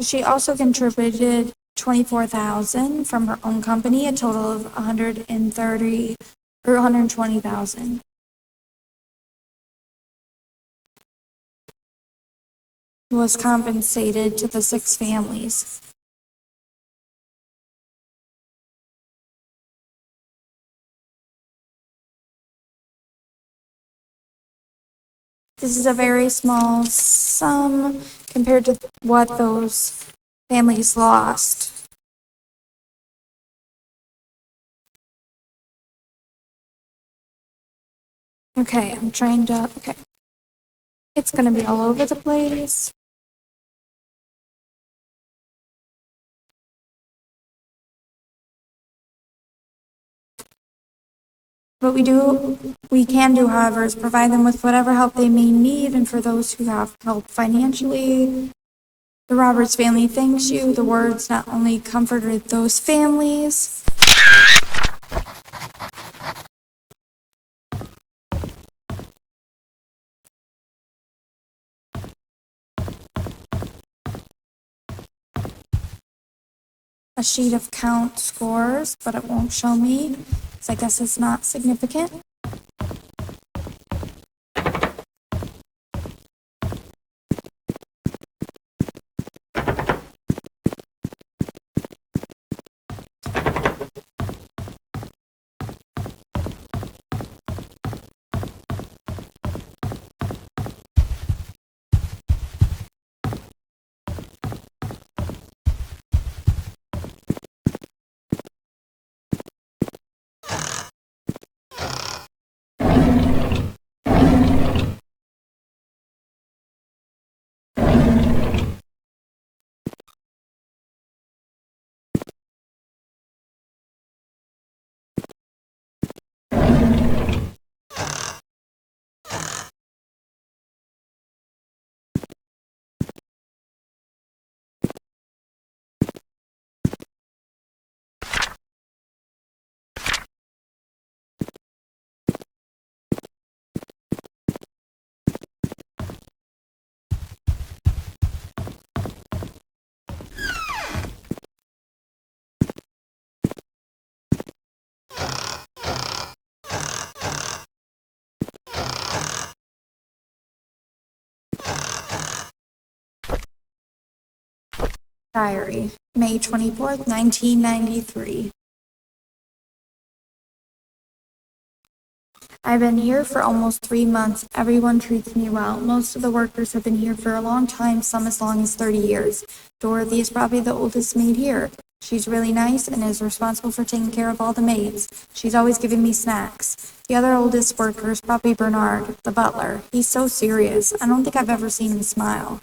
She also contributed $24,000 from her own company, a total of $120,000. Was compensated to the 6 families. This is a very small sum compared to what those families lost. Okay, okay. It's gonna be all over the place. What we can do, however, is provide them with whatever help they may need, and for those who have help financially, the Roberts family thanks you. The words not only comforted those families, a sheet of count scores, but it won't show me, so I guess it's not significant. Diary, May 24th, 1993. I've been here for almost 3 months. Everyone treats me well. Most of the workers have been here for a long time, some as long as 30 years. Dorothy is probably the oldest maid here. She's really nice and is responsible for taking care of all the maids. She's always giving me snacks. The other oldest worker is probably Bernard, the butler. He's so serious. I don't think I've ever seen him smile.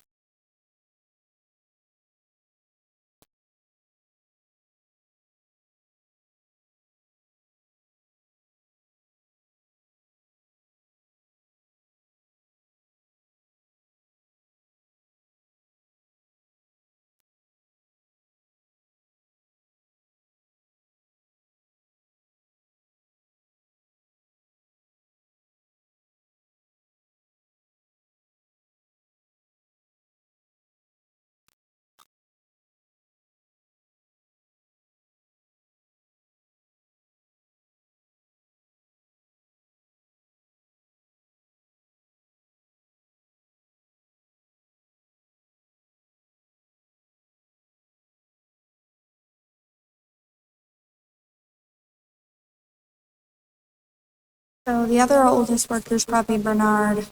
So the other oldest worker is probably Bernard,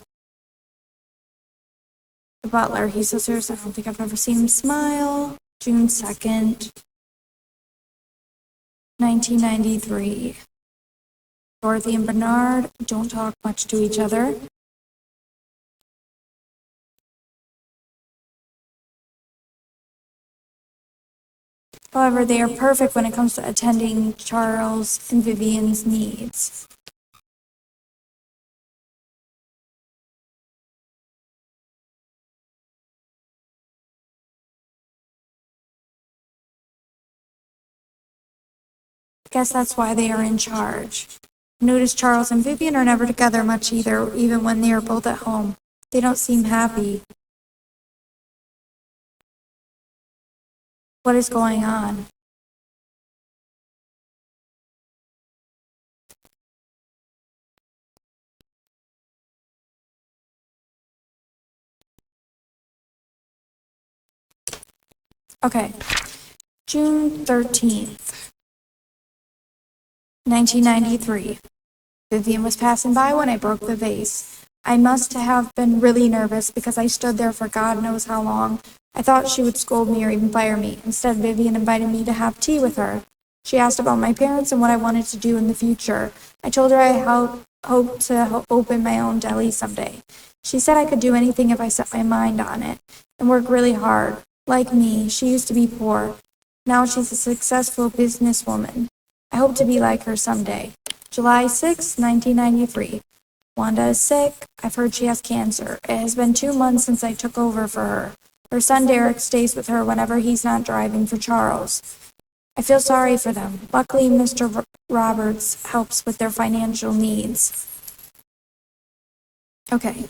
the butler. He's so serious, I don't think I've ever seen him smile. June 2nd, 1993. Dorothy and Bernard don't talk much to each other. However, they are perfect when it comes to attending Charles and Vivian's needs. Guess that's why they are in charge. Notice Charles and Vivian are never together much either, even when they are both at home. They don't seem happy. What is going on? Okay. June 13th, 1993. Vivian was passing by when I broke the vase. I must have been really nervous because I stood there for God knows how long. I thought she would scold me or even fire me. Instead, Vivian invited me to have tea with her. She asked about my parents and what I wanted to do in the future. I told her I hoped to open my own deli someday. She said I could do anything if I set my mind on it and work really hard. Like me, she used to be poor. Now she's a successful businesswoman. I hope to be like her someday. July 6, 1993. Wanda is sick. I've heard she has cancer. It has been 2 months since I took over for her. Her son Derek stays with her whenever he's not driving for Charles. I feel sorry for them. Luckily, Mr. Roberts helps with their financial needs. Okay.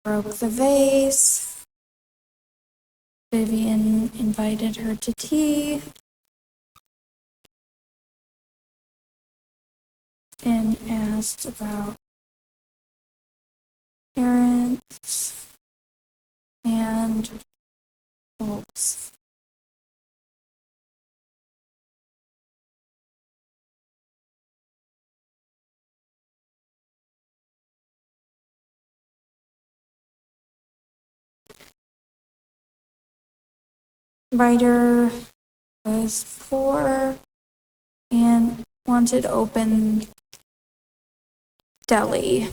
Broke the vase. Vivian invited her to tea and asked about parents and goals. Writer was poor and wanted open deli.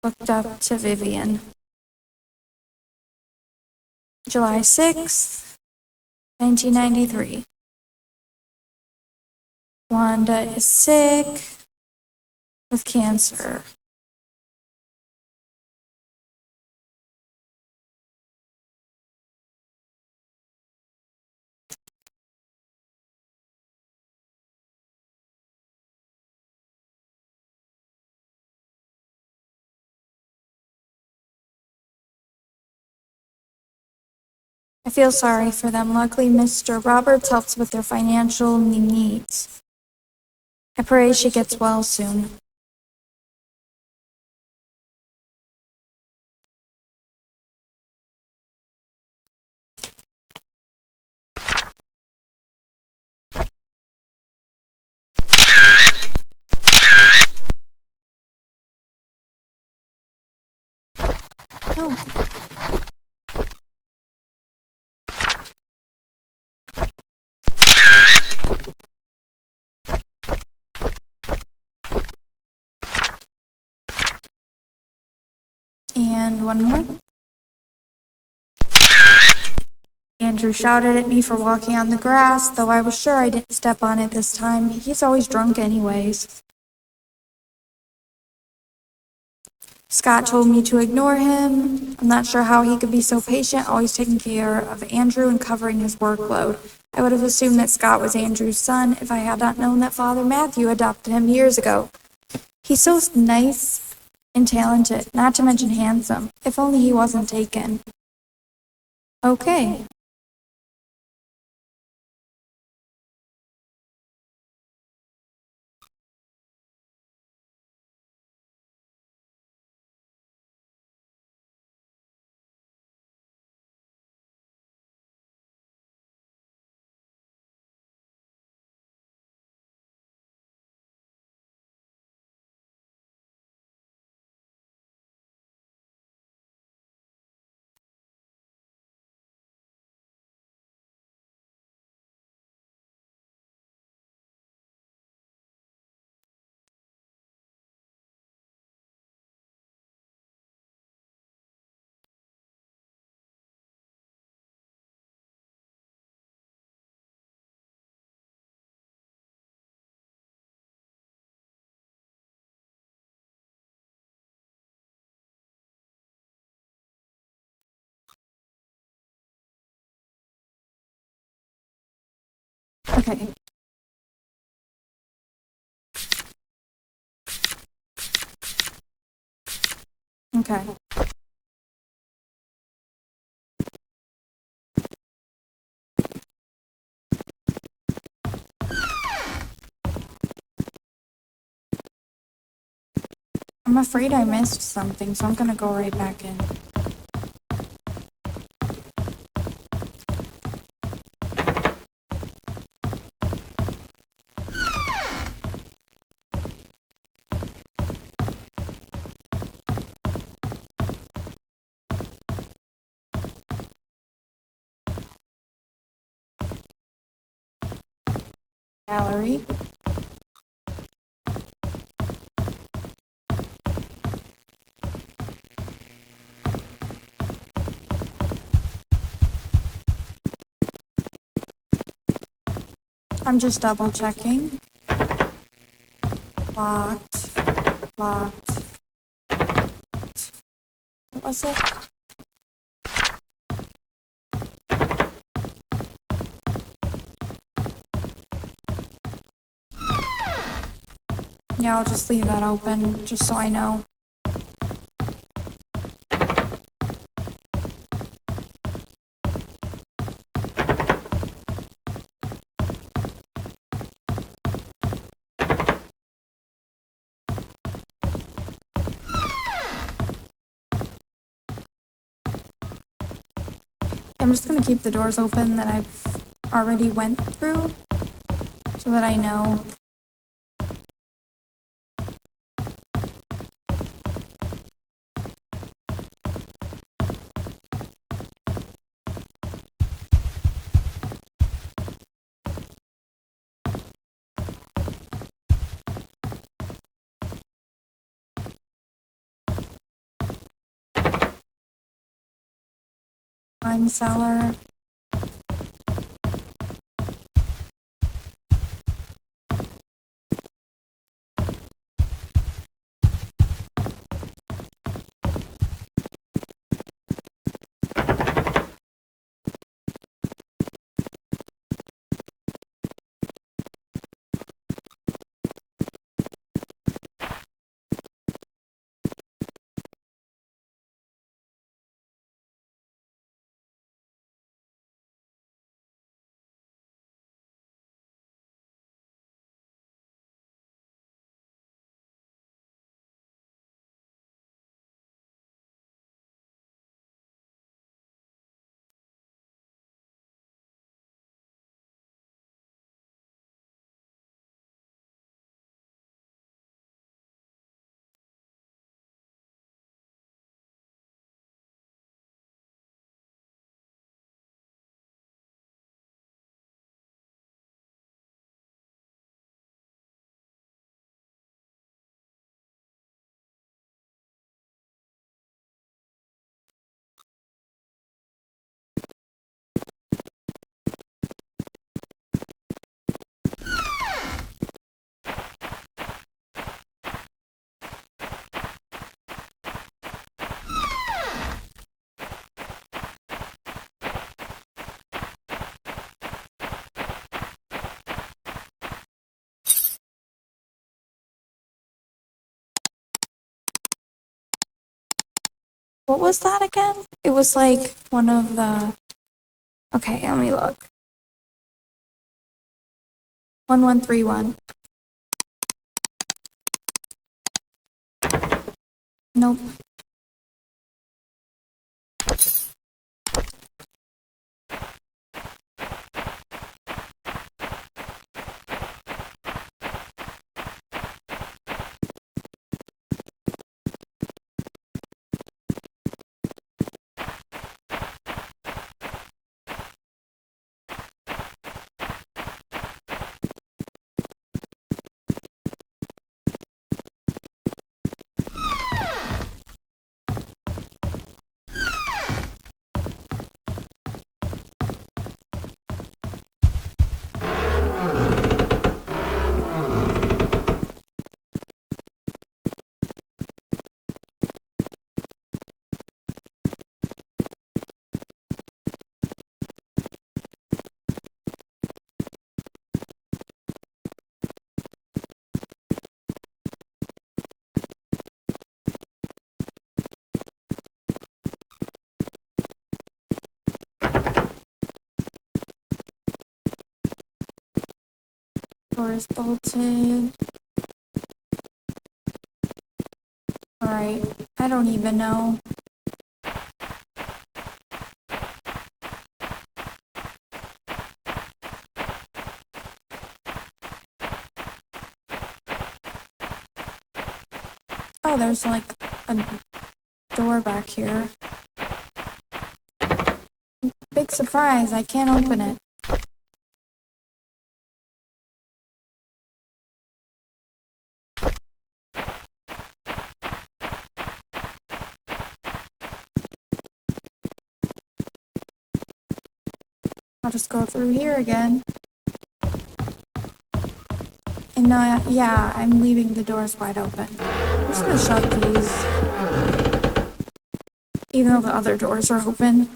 Looked up to Vivian. July 6th, 1993. Wanda is sick with cancer. I feel sorry for them. Luckily, Mr. Roberts helps with their financial needs. I pray she gets well soon. Oh. And one more. Andrew shouted at me for walking on the grass, though I was sure I didn't step on it this time. He's always drunk anyways. Scott told me to ignore him. I'm not sure how he could be so patient, always taking care of Andrew and covering his workload. I would have assumed that Scott was Andrew's son if I had not known that Father Matthew adopted him years ago. He's so nice and talented, not to mention handsome. If only he wasn't taken. Okay. Okay. Okay. I'm afraid I missed something, so I'm gonna go right back in. Gallery. I'm just double checking. Locked. Locked. What was it? Yeah, I'll just leave that open, just so I know. I'm just gonna keep the doors open that I've already went through, so that I know. Wine cellar. What was that again? It was like one of the... Okay, let me look. 1131. Nope. Door's bolted. Alright, I don't even know. Oh, there's like a door back here. Big surprise, I can't open it. I'll just go through here again. And yeah, I'm leaving the doors wide open. I'm just gonna shut these, even though the other doors are open.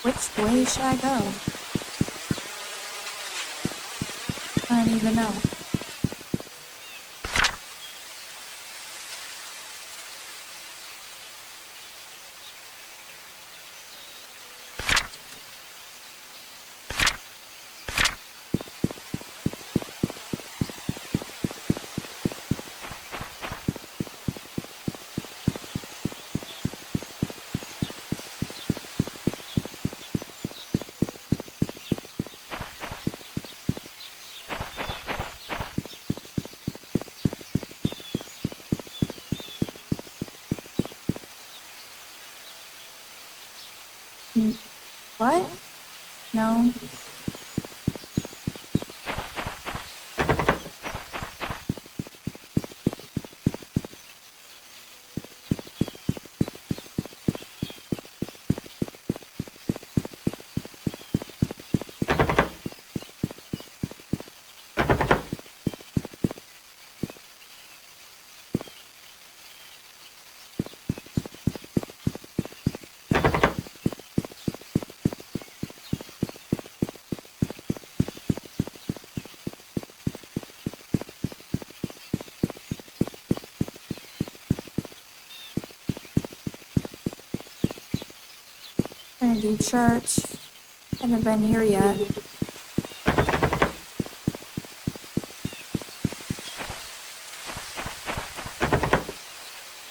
Which way should I go? I don't even know. What? No. I'm gonna do church. Haven't been here yet.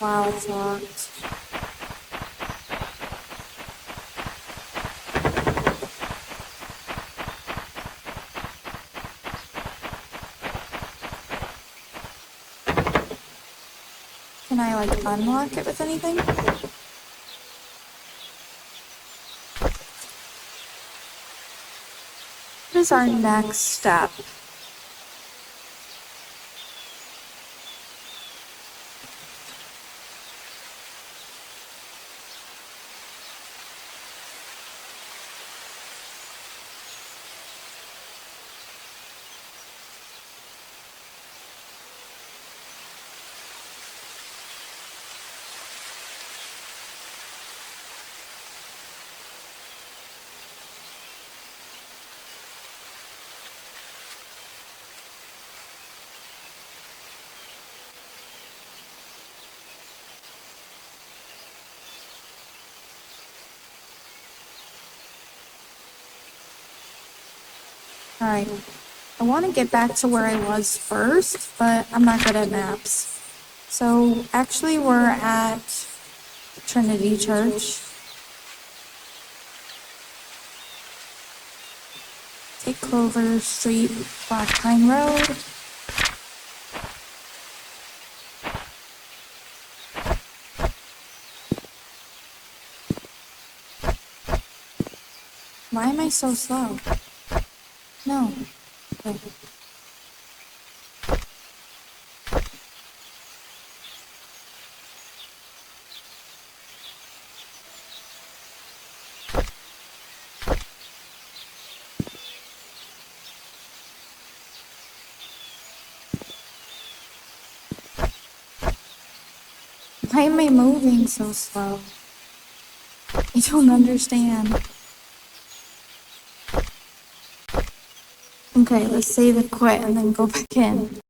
Wow, it's locked. Can I like unlock it with anything? What is our next step? Alright, I want to get back to where I was first, but I'm not good at maps. So actually we're at Trinity Church. Take Clover Street, Black Pine Road. Why am I so slow? No. Okay. Why am I moving so slow? I don't understand. Okay, let's save and quit and then go back in.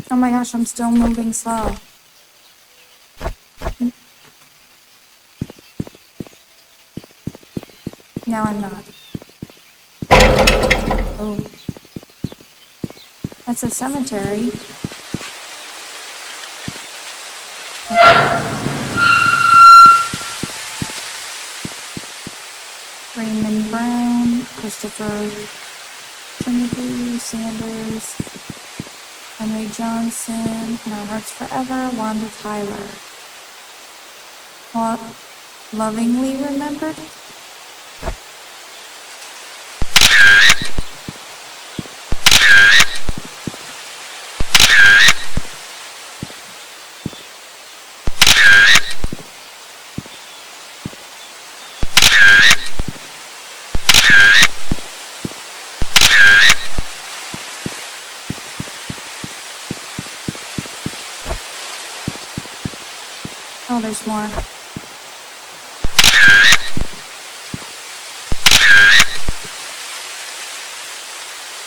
Oh my gosh, I'm still moving slow. Now I'm not. Oh. That's a cemetery. Raymond Brown, Christopher Timothy Sanders, Henry Johnson, In Our Hearts Forever, Wanda Tyler. Lovingly remembered? Oh, there's more.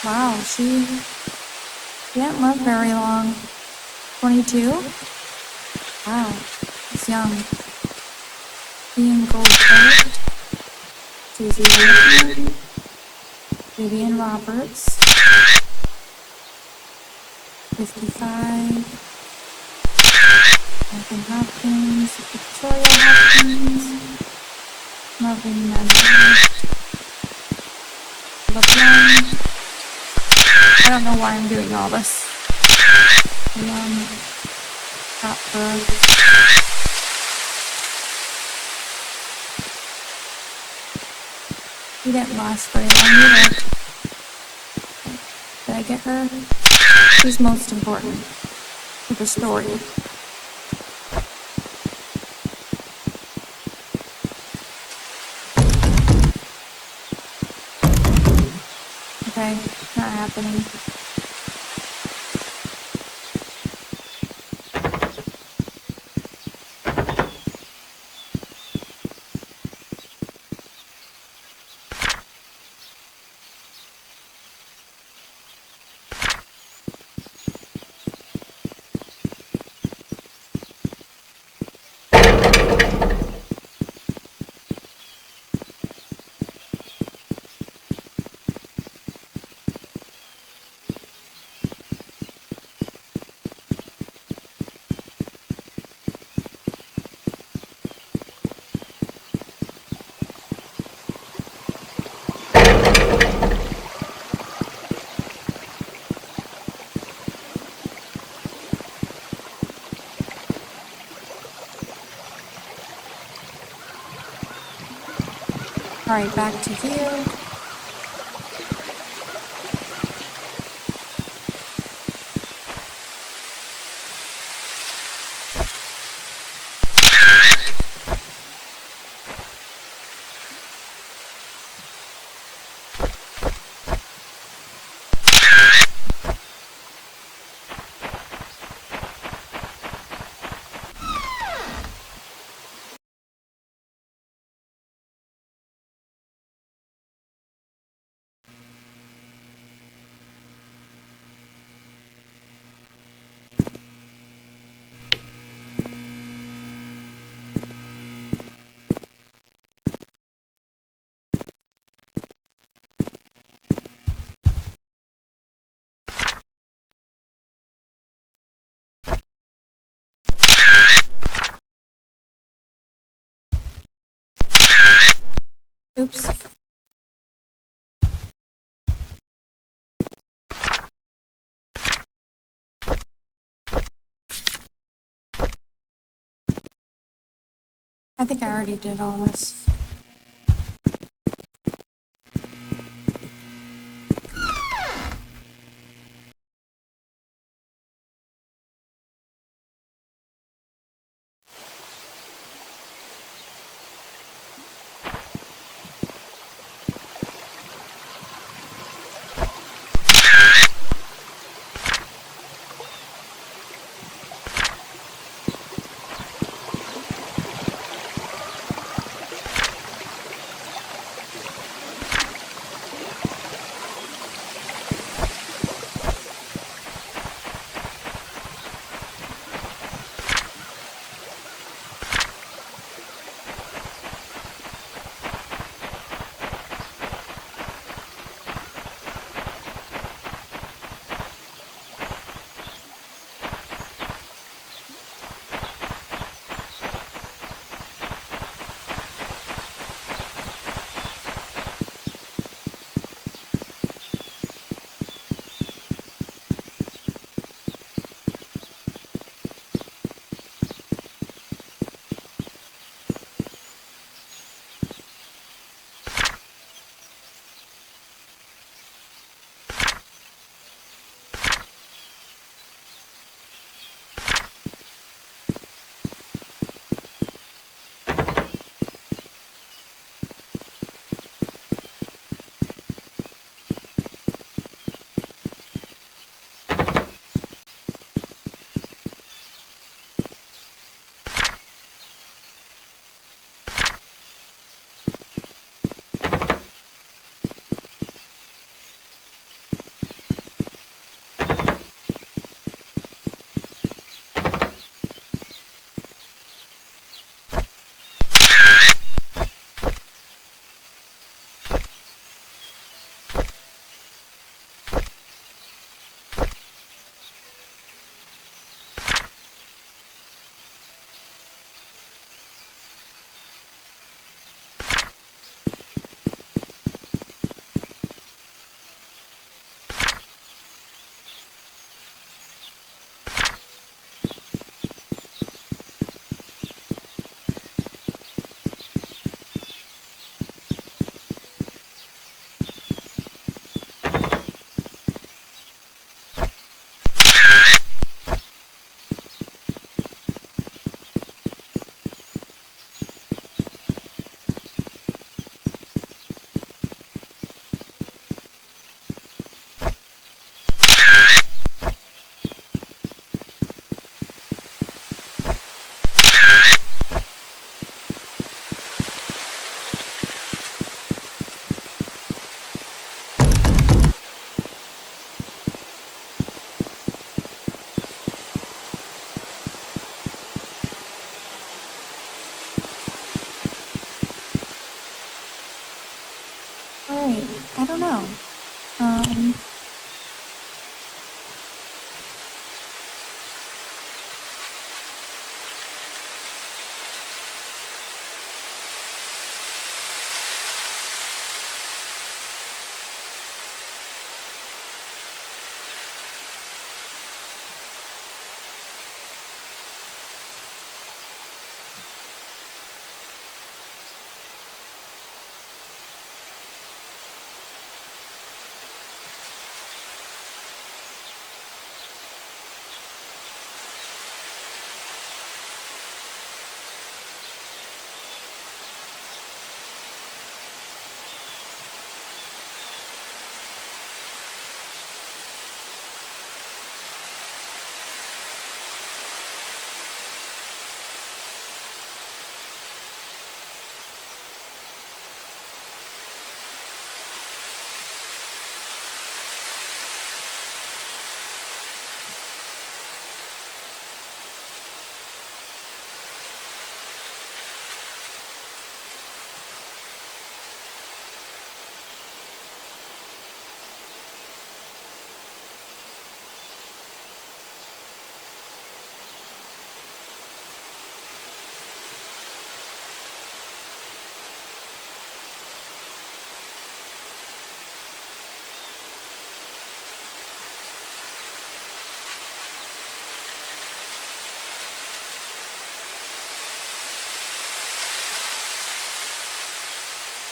Wow, she didn't live very long. 22? Wow, she's young. Ian Goldberg, Susie Whitman, Vivian Roberts, 55. Nathan Hopkins, Victoria Hopkins, Marvin Mendes, LeBlanc. I don't know why I'm doing all this. Hotberg. He didn't last very long either. Did I get her? She's most important to the story. Okay, not happening. All right, back to here. Oops. I think I already did all this. Alright, I don't know. Um,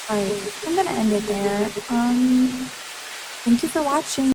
Alright, I'm gonna end it there. Thank you for watching.